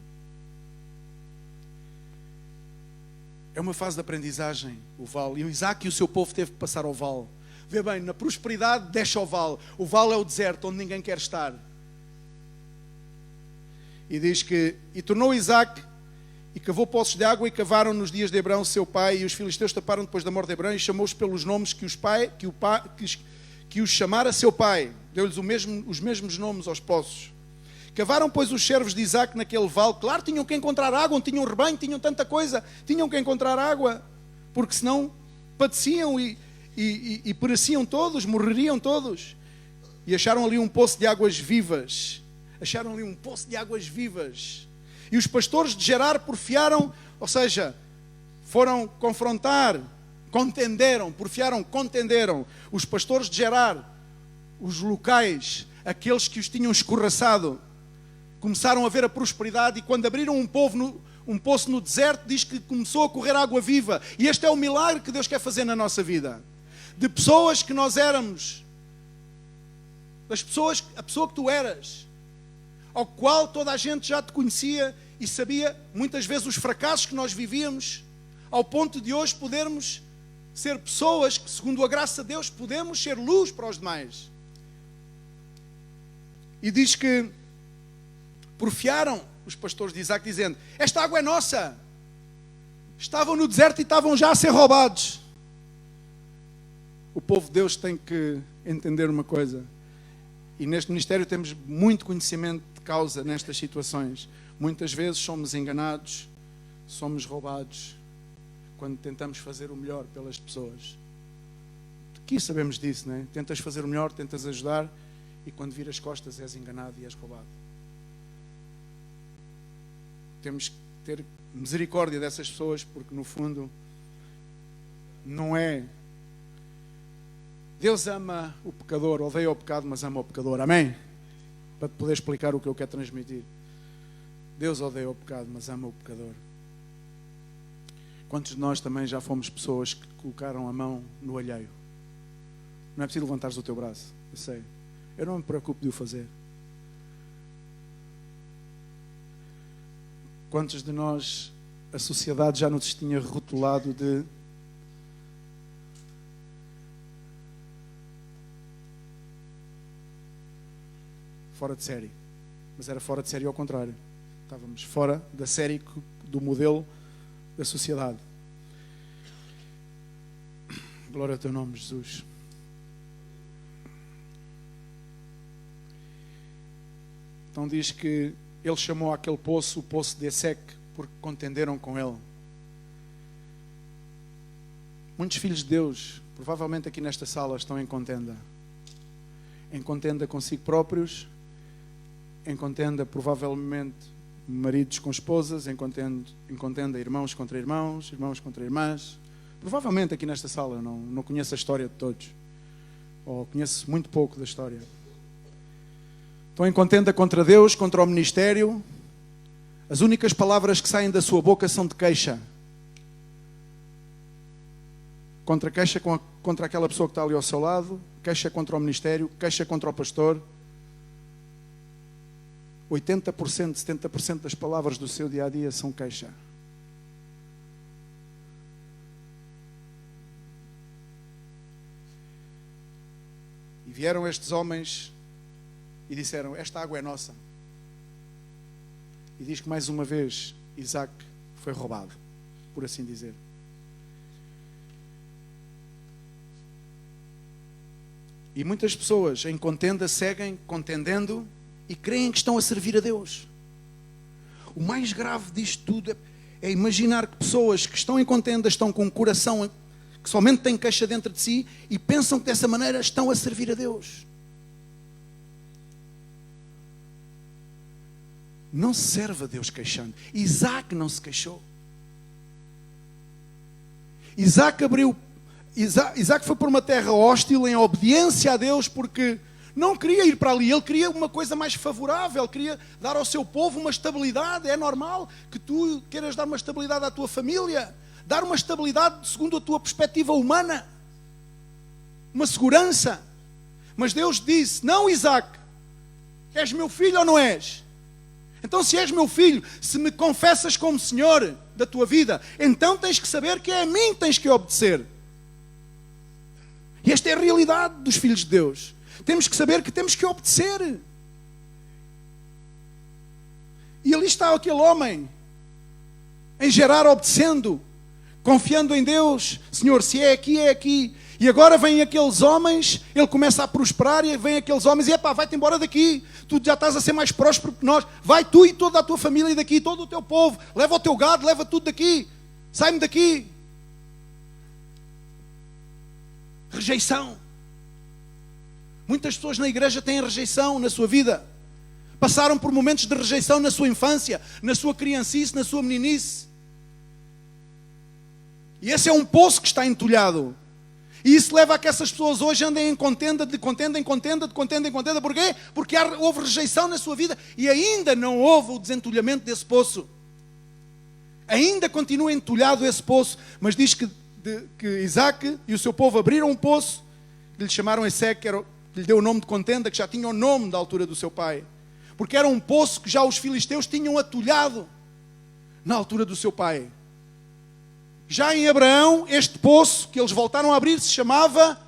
É uma fase de aprendizagem, o vale. E o Isaac e o seu povo teve que passar ao vale. Vê bem, na prosperidade desce ao vale. O vale é o deserto onde ninguém quer estar. E diz que, e tornou Isaac e cavou poços de água e cavaram nos dias de Abraão seu pai, e os filisteus taparam depois da morte de Abraão e chamou-os pelos nomes que os chamara seu pai. Deu-lhes os mesmos nomes aos poços. Cavaram, pois, os servos de Isaac naquele vale. Claro, tinham que encontrar água, onde tinham rebanho, tinham tanta coisa. Tinham que encontrar água, porque senão padeciam e pereciam todos, morreriam todos. E acharam ali um poço de águas vivas. Acharam ali um poço de águas vivas. E os pastores de Gerar porfiaram, ou seja, foram confrontar, contenderam os pastores de Gerar, os locais, aqueles que os tinham escorraçado, começaram a ver a prosperidade, e quando abriram um poço no deserto, diz que começou a correr água viva. E este é o milagre que Deus quer fazer na nossa vida. De pessoas que nós éramos, a pessoa que tu eras, ao qual toda a gente já te conhecia e sabia muitas vezes os fracassos que nós vivíamos, ao ponto de hoje podermos ser pessoas que, segundo a graça de Deus, podemos ser luz para os demais. E diz que porfiaram os pastores de Isaac, dizendo: esta água é nossa. Estavam no deserto e estavam já a ser roubados. O povo de Deus tem que entender uma coisa. E neste ministério temos muito conhecimento de causa nestas situações. Muitas vezes somos enganados, somos roubados, quando tentamos fazer o melhor pelas pessoas. Aqui sabemos disso, não é? Tentas fazer o melhor, tentas ajudar, e quando viras costas és enganado e és roubado. Temos que ter misericórdia dessas pessoas, porque no fundo não é... Deus ama o pecador, odeia o pecado, mas ama o pecador. Amém? Para te poder explicar o que eu quero transmitir. Deus odeia o pecado, mas ama o pecador. Quantos de nós também já fomos pessoas que colocaram a mão no alheio? Não é preciso levantares o teu braço, eu sei. Eu não me preocupo de o fazer. Quantos de nós a sociedade já nos tinha rotulado de... fora de série. Mas era fora de série ao contrário. Estávamos fora da série do modelo da sociedade. Glória ao teu nome, Jesus. Então diz que ele chamou aquele poço o poço de Esseque, porque contenderam com ele. Muitos filhos de Deus, provavelmente aqui nesta sala, estão em contenda. Em contenda consigo próprios, em contenda provavelmente maridos com esposas, em contenda irmãos contra irmãos, irmãos contra irmãs. Provavelmente aqui nesta sala, não conheço a história de todos, ou conheço muito pouco da história. Estão em contenda contra Deus, contra o ministério. As únicas palavras que saem da sua boca são de queixa. Queixa contra aquela pessoa que está ali ao seu lado, queixa contra o ministério, queixa contra o pastor. 80%, 70% das palavras do seu dia-a-dia são queixa. E vieram estes homens e disseram, esta água é nossa. E diz que mais uma vez Isaac foi roubado, por assim dizer. E muitas pessoas em contenda seguem contendendo e creem que estão a servir a Deus. O mais grave disto tudo é imaginar que pessoas que estão em contenda estão com um coração que somente tem queixa dentro de si e pensam que dessa maneira estão a servir a Deus. Não se serve a Deus queixando. Isaac não se queixou. Isaac foi por uma terra hostil em obediência a Deus, porque não queria ir para ali, ele queria uma coisa mais favorável, queria dar ao seu povo uma estabilidade. É normal que tu queiras dar uma estabilidade à tua família, dar uma estabilidade segundo a tua perspectiva humana, uma segurança. Mas Deus disse, não, Isaac, és meu filho ou não és? Então se és meu filho, se me confessas como Senhor da tua vida, então tens que saber que é a mim que tens que obedecer. E esta é a realidade dos filhos de Deus. Temos que saber que temos que obedecer. E ali está aquele homem, em Gerar, obedecendo, confiando em Deus. Senhor, se é aqui, é aqui. E agora vêm aqueles homens, ele começa a prosperar e vêm aqueles homens e epá, vai-te embora daqui. Tu já estás a ser mais próspero que nós. Vai tu e toda a tua família daqui, todo o teu povo. Leva o teu gado, leva tudo daqui. Sai-me daqui. Rejeição. Muitas pessoas na igreja têm rejeição na sua vida. Passaram por momentos de rejeição na sua infância, na sua criancice, na sua meninice. E esse é um poço que está entulhado. E isso leva a que essas pessoas hoje andem em contenda, de contenda em contenda, de contenda em contenda. Porquê? Porque houve rejeição na sua vida e ainda não houve o desentulhamento desse poço. Ainda continua entulhado esse poço. Mas diz que Isaac e o seu povo abriram um poço, que lhe chamaram Esseque, que lhe deu o nome de contenda, que já tinha o nome da altura do seu pai. Porque era um poço que já os filisteus tinham atulhado na altura do seu pai. Já em Abraão, este poço que eles voltaram a abrir se chamava,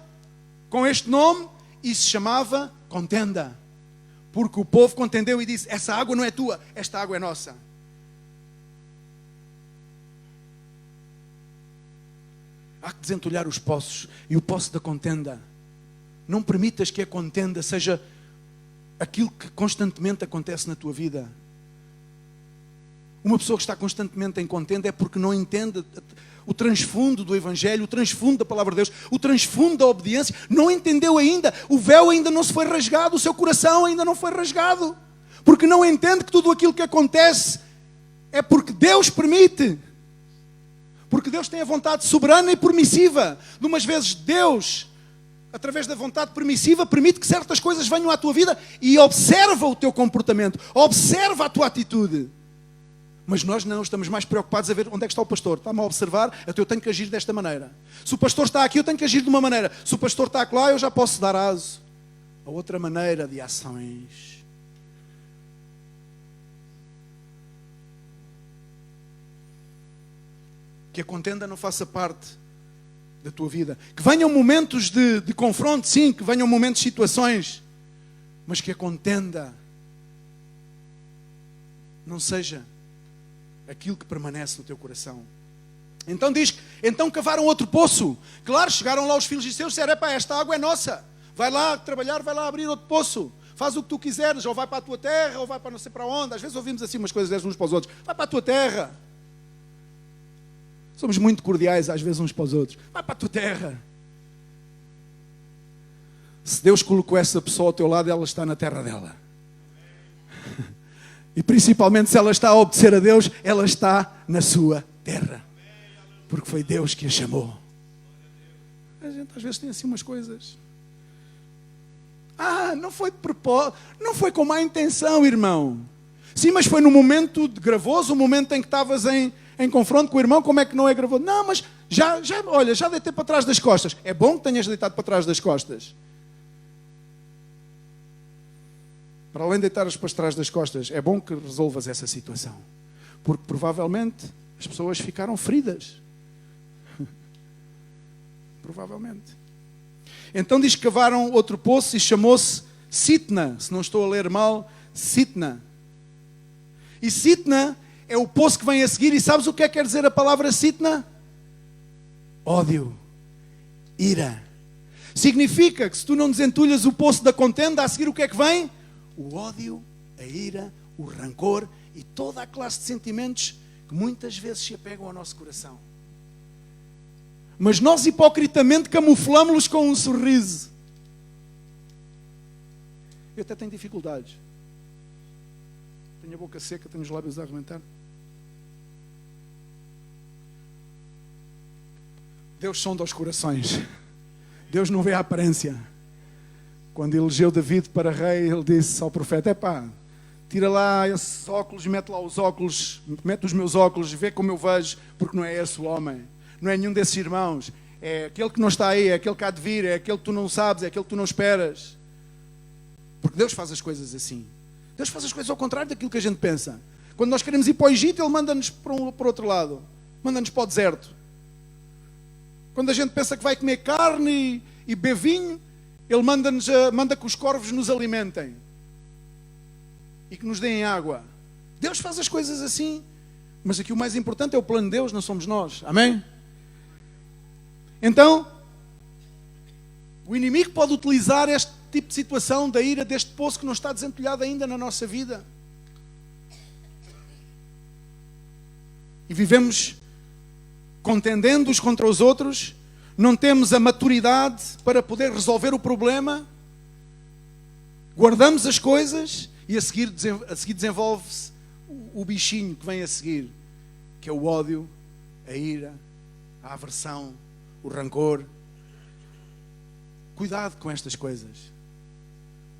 com este nome, e se chamava contenda. Porque o povo contendeu e disse, essa água não é tua, esta água é nossa. Há que desentulhar os poços, e o poço da contenda Não permitas que a contenda seja aquilo que constantemente acontece na tua vida. Uma pessoa que está constantemente em contenda é porque não entende o transfundo do Evangelho, o transfundo da Palavra de Deus, o transfundo da obediência. Não entendeu ainda. O véu ainda não se foi rasgado, o seu coração ainda não foi rasgado. Porque não entende que tudo aquilo que acontece é porque Deus permite. Porque Deus tem a vontade soberana e permissiva. De umas vezes Deus, através da vontade permissiva, permite que certas coisas venham à tua vida e observa o teu comportamento, observa a tua atitude. Mas nós não, estamos mais preocupados a ver onde é que está o pastor. Está-me a observar, então eu tenho que agir desta maneira. Se o pastor está aqui, eu tenho que agir de uma maneira. Se o pastor está lá, eu já posso dar aso a outra maneira de ações. Que a contenda não faça parte da tua vida. Que venham momentos de confronto, sim, que venham momentos de situações, mas que a contenda não seja aquilo que permanece no teu coração. Então diz, então cavaram outro poço. Claro, chegaram lá os filhos de Zeus e disseram, epá, esta água é nossa. Vai lá trabalhar, vai lá abrir outro poço. Faz o que tu quiseres, ou vai para a tua terra, ou vai para não sei para onde. Às vezes ouvimos assim umas coisas uns para os outros. Vai para a tua terra. Somos muito cordiais às vezes uns para os outros. Vai para a tua terra. Se Deus colocou essa pessoa ao teu lado, ela está na terra dela. E principalmente se ela está a obedecer a Deus, ela está na sua terra. Porque foi Deus que a chamou. A gente às vezes tem assim umas coisas. Não foi de propósito, não foi com má intenção, irmão. Sim, mas foi no momento gravoso, o momento em que estavas em confronto com o irmão, como é que não é gravoso? Não, mas já deitei para trás das costas. É bom que tenhas deitado para trás das costas. Para além de deitares para trás das costas, é bom que resolvas essa situação. Porque provavelmente as pessoas ficaram feridas. Provavelmente. Então diz que cavaram outro poço e chamou-se Sitna. Se não estou a ler mal, Sitna. E Sitna é o poço que vem a seguir. E sabes o que é que quer dizer a palavra Sitna? Ódio. Ira. Significa que se tu não desentulhas o poço da contenda, a seguir o que é que vem? O ódio, a ira, o rancor e toda a classe de sentimentos que muitas vezes se apegam ao nosso coração. Mas nós hipocritamente camuflamos-los com um sorriso. Eu até tenho dificuldades. Tenho a boca seca, tenho os lábios a arrebentar. Deus sonda os corações. Deus não vê a aparência. Quando elegeu David para rei, ele disse ao profeta, tira lá esses óculos, mete lá os óculos, mete os meus óculos, vê como eu vejo, porque não é esse o homem. Não é nenhum desses irmãos. É aquele que não está aí, é aquele que há de vir, é aquele que tu não sabes, é aquele que tu não esperas. Porque Deus faz as coisas assim. Deus faz as coisas ao contrário daquilo que a gente pensa. Quando nós queremos ir para o Egito, Ele manda-nos para outro lado. Manda-nos para o deserto. Quando a gente pensa que vai comer carne e beber vinho, Ele manda que os corvos nos alimentem. E que nos deem água. Deus faz as coisas assim. Mas aqui o mais importante é o plano de Deus, não somos nós. Amém? Então, o inimigo pode utilizar este tipo de situação da ira deste poço que não está desentulhado ainda na nossa vida. E vivemos contendendo uns contra os outros, não temos a maturidade para poder resolver o problema, guardamos as coisas e a seguir desenvolve-se o bichinho que vem a seguir, que é o ódio, a ira, a aversão, o rancor. Cuidado com estas coisas.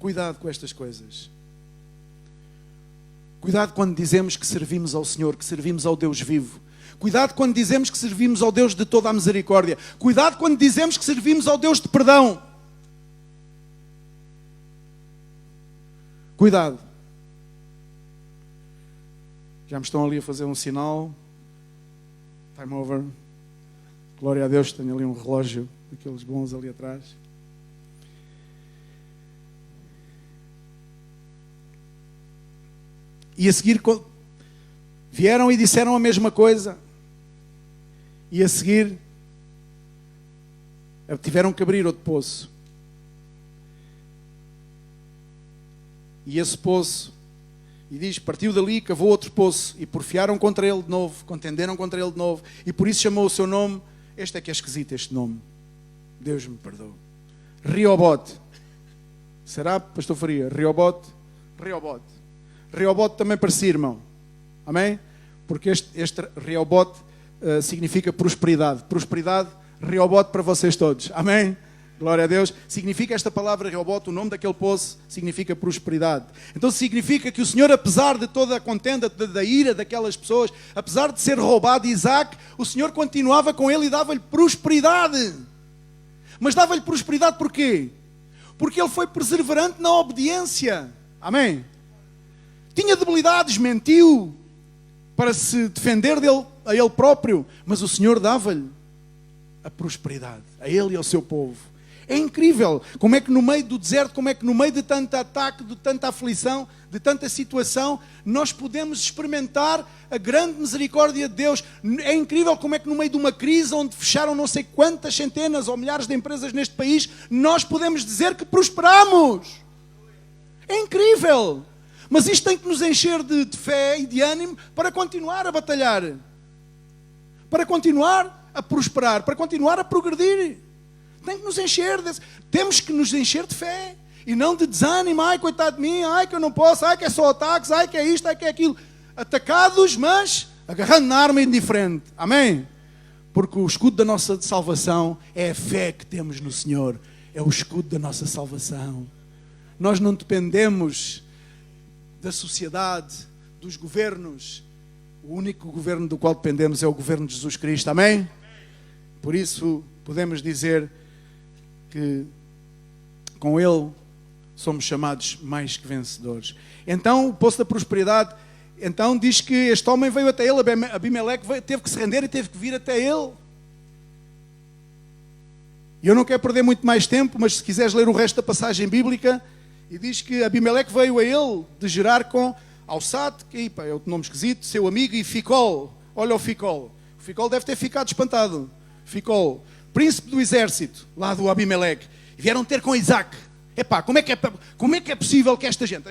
Cuidado com estas coisas. Cuidado quando dizemos que servimos ao Senhor, que servimos ao Deus vivo. Cuidado quando dizemos que servimos ao Deus de toda a misericórdia. Cuidado quando dizemos que servimos ao Deus de perdão. Cuidado. Já me estão ali a fazer um sinal. Time over. Glória a Deus, tenho ali um relógio daqueles bons ali atrás. E a seguir vieram e disseram a mesma coisa. E a seguir tiveram que abrir outro poço. E esse poço, e diz, partiu dali, cavou outro poço, e porfiaram contra ele de novo, contenderam contra ele de novo, e por isso chamou o seu nome, este é que é esquisito, este nome, Deus me perdoe, Reobote. Será, pastor Faria? Reobote? Reobote. Reobote também parecia irmão, amém? Porque este Reobote significa prosperidade, Reobote para vocês todos, amém? Glória a Deus. Significa esta palavra Reobote, o nome daquele poço, significa prosperidade. Então significa que o Senhor, apesar de toda a contenda, da ira daquelas pessoas, apesar de ser roubado Isaac, o Senhor continuava com ele e dava-lhe prosperidade. Mas dava-lhe prosperidade porquê? Porque ele foi perseverante na obediência. Amém? Tinha debilidades, mentiu para se defender dele, a ele próprio, mas o Senhor dava-lhe a prosperidade, a ele e ao seu povo. É incrível como é que no meio do deserto, como é que no meio de tanto ataque, de tanta aflição, de tanta situação, nós podemos experimentar a grande misericórdia de Deus. É incrível como é que no meio de uma crise onde fecharam não sei quantas centenas ou milhares de empresas neste país, nós podemos dizer que prosperamos. É incrível. Mas isto tem que nos encher de fé e de ânimo para continuar a batalhar, para continuar a prosperar, para continuar a progredir. Tem que nos encher, temos que nos encher de fé e não de desânimo. Ai, coitado de mim, ai que eu não posso, ai que é só ataques, ai que é isto, ai que é aquilo. Atacados, mas agarrando na arma indiferente. Amém? Porque o escudo da nossa salvação é a fé que temos no Senhor. É o escudo da nossa salvação. Nós não dependemos da sociedade, dos governos. O único governo do qual dependemos é o governo de Jesus Cristo. Amém? Por isso podemos dizer que com Ele somos chamados mais que vencedores. Então o poço da prosperidade, então diz que este homem veio até ele, Abimeleque teve que se render e teve que vir até ele. E eu não quero perder muito mais tempo, mas se quiseres ler o resto da passagem bíblica, e diz que Abimeleque veio a ele de Gerar com Alçate, que é outro nome esquisito, seu amigo, e Ficol. Olha o Ficol. O Ficol deve ter ficado espantado. Ficol, príncipe do exército, lá do Abimeleque. E vieram ter com Isaac. Epá, como é que é possível que esta gente,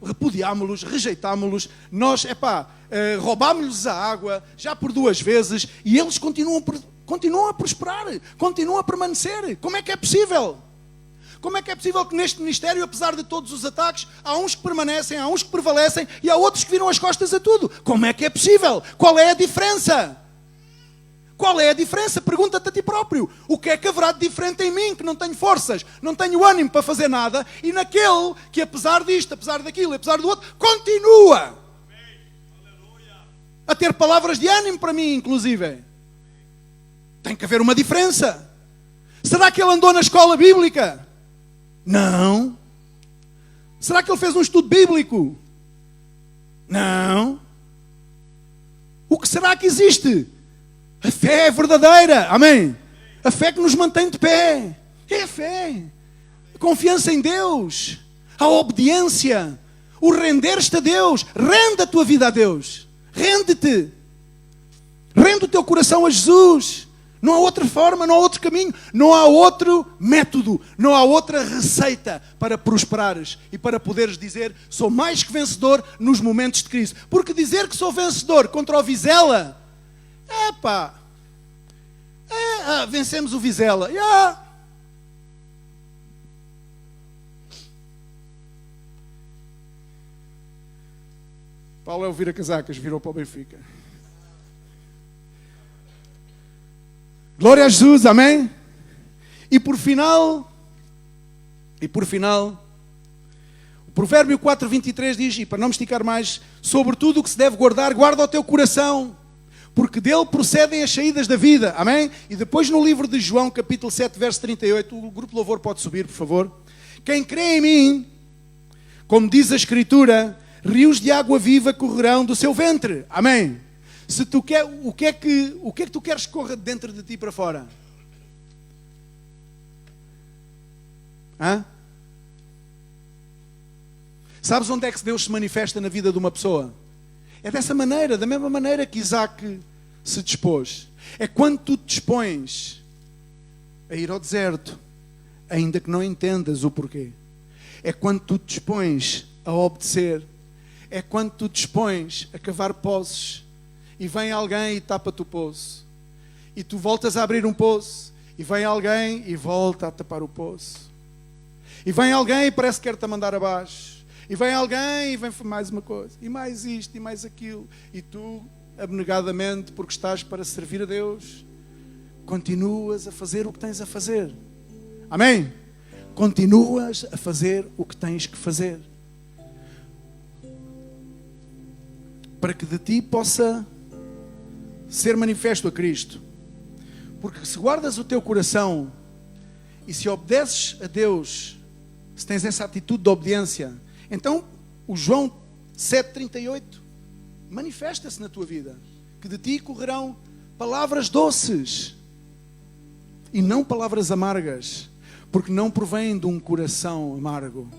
repudiámos-los, rejeitámos-los, nós, roubámos-lhes a água, já por 2 vezes, e eles continuam a prosperar, continuam a permanecer. Como é que é possível? Como é que é possível que neste ministério, apesar de todos os ataques, há uns que permanecem, há uns que prevalecem, e há outros que viram as costas a tudo? Como é que é possível? Qual é a diferença? Qual é a diferença? Pergunta-te a ti próprio. O que é que haverá de diferente em mim, que não tenho forças, não tenho ânimo para fazer nada, e naquele que, apesar disto, apesar daquilo, apesar do outro, continua a ter palavras de ânimo para mim, inclusive? Tem que haver uma diferença. Será que ele andou na escola bíblica? Não. Será que ele fez um estudo bíblico? Não. O que será que existe? A fé é verdadeira, amém? A fé que nos mantém de pé, é a fé, a confiança em Deus, a obediência, o render-te a Deus. Rende a tua vida a Deus, rende-te, rende o teu coração a Jesus. Não há outra forma, não há outro caminho, não há outro método, não há outra receita para prosperares e para poderes dizer: sou mais que vencedor nos momentos de crise. Porque dizer que sou vencedor contra o Vizela, vencemos o Vizela. Paulo é o vira-casacas, virou para o Benfica. Glória a Jesus, amém? E por final, o Provérbio 4:23 diz, e para não me esticar mais, sobre tudo o que se deve guardar, guarda o teu coração, porque dele procedem as saídas da vida, amém? E depois no livro de João, capítulo 7, verso 38, o grupo de louvor pode subir, por favor. Quem crê em mim, como diz a Escritura, rios de água viva correrão do seu ventre, amém? Se tu quer, o que é que tu queres que corra dentro de ti para fora? Sabes onde é que Deus se manifesta na vida de uma pessoa? É dessa maneira, da mesma maneira que Isaac se dispôs. É quando tu te dispões a ir ao deserto, ainda que não entendas o porquê. É quando tu te dispões a obedecer. É quando tu te dispões a cavar poços e vem alguém e tapa-te o poço. E tu voltas a abrir um poço e vem alguém e volta a tapar o poço. E vem alguém e parece que quer-te mandar abaixo. E vem alguém e vem mais uma coisa. E mais isto e mais aquilo. E tu, abnegadamente, porque estás para servir a Deus, continuas a fazer o que tens a fazer. Amém? Continuas a fazer o que tens que fazer. Para que de ti possa ser manifesto a Cristo. Porque se guardas o teu coração e se obedeces a Deus, se tens essa atitude de obediência, então o João 7,38 manifesta-se na tua vida. Que de ti correrão palavras doces e não palavras amargas, porque não provém de um coração amargo.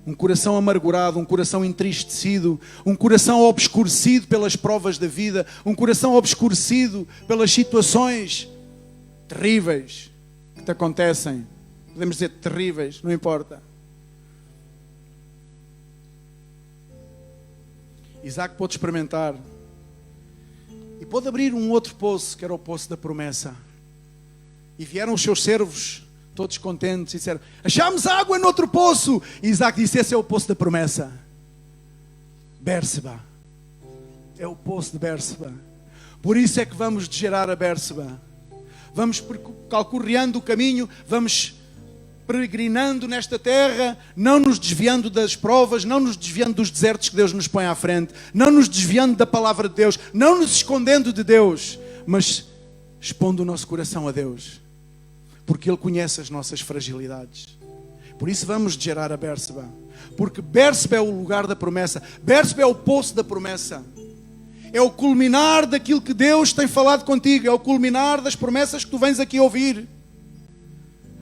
Um coração amargurado, um coração entristecido, um coração obscurecido pelas provas da vida, um coração obscurecido pelas situações terríveis que te acontecem. Podemos dizer terríveis, não importa. Isaac pôde experimentar e pôde abrir um outro poço, que era o poço da promessa. E vieram os seus servos todos contentes e disseram: achámos água no outro poço. E Isaac disse: esse é o poço da promessa. Bérseba. É o poço de Bérseba. Por isso é que vamos gerar a Bérseba. Vamos calcorreando o caminho, vamos peregrinando nesta terra, não nos desviando das provas, não nos desviando dos desertos que Deus nos põe à frente, não nos desviando da palavra de Deus, não nos escondendo de Deus, mas expondo o nosso coração a Deus. Porque Ele conhece as nossas fragilidades. Por isso vamos gerar a Bérseba. Porque Bérseba é o lugar da promessa. Bérseba é o poço da promessa. É o culminar daquilo que Deus tem falado contigo. É o culminar das promessas que tu vens aqui ouvir.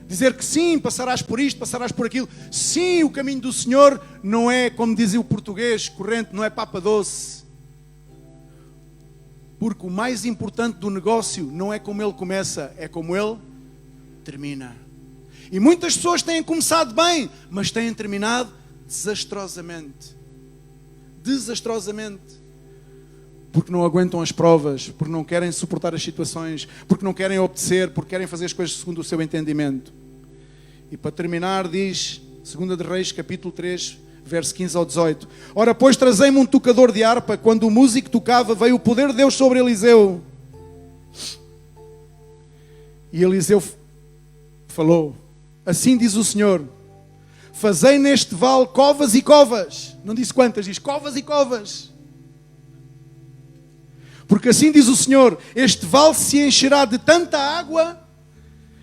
Dizer que sim, passarás por isto, passarás por aquilo. Sim, o caminho do Senhor não é, como dizia o português corrente, não é papa doce. Porque o mais importante do negócio não é como ele começa, é como ele termina. E muitas pessoas têm começado bem, mas têm terminado desastrosamente. Desastrosamente. Porque não aguentam as provas, porque não querem suportar as situações, porque não querem obedecer, porque querem fazer as coisas segundo o seu entendimento. E para terminar diz, 2 de Reis, capítulo 3, verso 15 ao 18. Ora, pois trazei-me um tocador de harpa. Quando o músico tocava, veio o poder de Deus sobre Eliseu. E Eliseu falou: assim diz o Senhor, fazei neste vale covas e covas. Não disse quantas, diz covas e covas. Porque assim diz o Senhor, este vale se encherá de tanta água,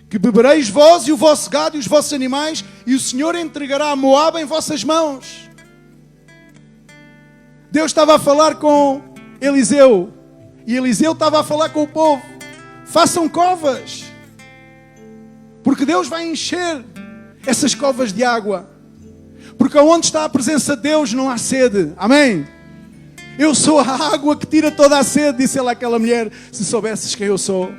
que bebereis vós e o vosso gado e os vossos animais, e o Senhor entregará a Moabe em vossas mãos. Deus estava a falar com Eliseu, e Eliseu estava a falar com o povo: façam covas, porque Deus vai encher essas covas de água. Porque onde está a presença de Deus não há sede. Amém? Eu sou a água que tira toda a sede, disse ela àquela mulher, se soubesses quem eu sou.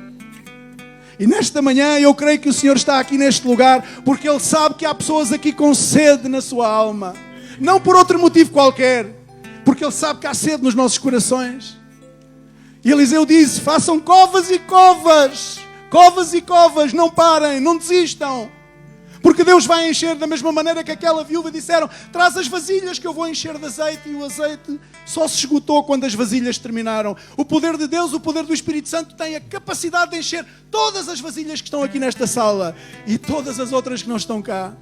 E nesta manhã eu creio que o Senhor está aqui neste lugar, porque Ele sabe que há pessoas aqui com sede na sua alma. Não por outro motivo qualquer, porque Ele sabe que há sede nos nossos corações. E Eliseu disse: façam covas e covas. Covas e covas, não parem, não desistam. Porque Deus vai encher da mesma maneira que aquela viúva disseram: traz as vasilhas que eu vou encher de azeite. E o azeite só se esgotou quando as vasilhas terminaram. O poder de Deus, o poder do Espírito Santo tem a capacidade de encher todas as vasilhas que estão aqui nesta sala e todas as outras que não estão cá.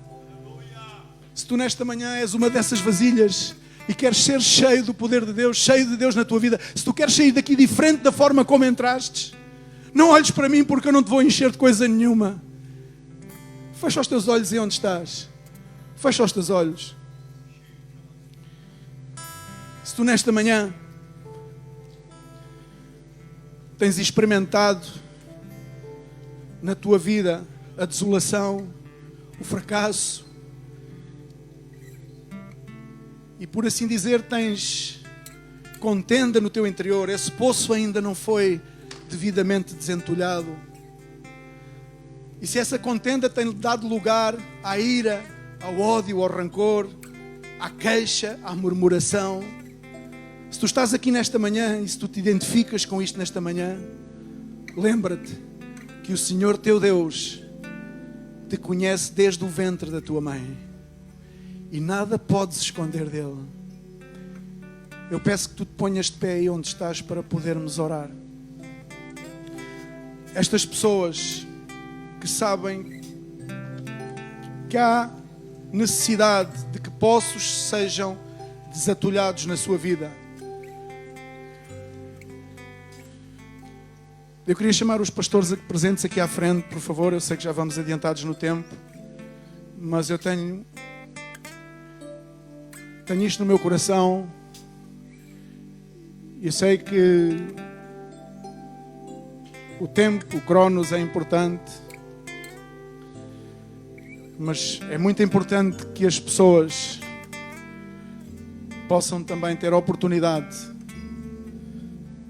Se tu nesta manhã és uma dessas vasilhas e queres ser cheio do poder de Deus, cheio de Deus na tua vida, se tu queres sair daqui diferente da forma como entraste, não olhes para mim porque eu não te vou encher de coisa nenhuma. Fecha os teus olhos e onde estás? Fecha os teus olhos. Se tu nesta manhã tens experimentado na tua vida a desolação, o fracasso, e por assim dizer tens contenda no teu interior, esse poço ainda não foi devidamente desentulhado, e se essa contenda tem dado lugar à ira, ao ódio, ao rancor, à queixa, à murmuração. Se tu estás aqui nesta manhã e se tu te identificas com isto nesta manhã, lembra-te que o Senhor teu Deus te conhece desde o ventre da tua mãe e nada podes esconder dele. Eu peço que tu te ponhas de pé aí onde estás para podermos orar. Estas pessoas que sabem que há necessidade de que poços sejam desatulhados na sua vida. Eu queria chamar os pastores presentes aqui à frente, por favor. Eu sei que já vamos adiantados no tempo, mas eu tenho isto no meu coração. Eu sei que o tempo, o cronos é importante, mas é muito importante que as pessoas possam também ter a oportunidade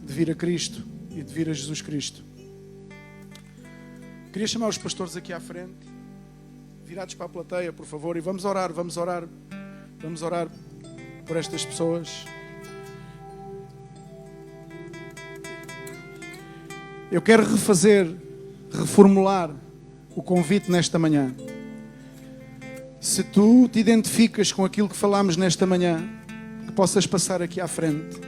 de vir a Cristo e de vir a Jesus Cristo. Queria chamar os pastores aqui à frente, virados para a plateia, por favor, e vamos orar por estas pessoas. Eu quero reformular o convite nesta manhã. Se tu te identificas com aquilo que falámos nesta manhã, que possas passar aqui à frente.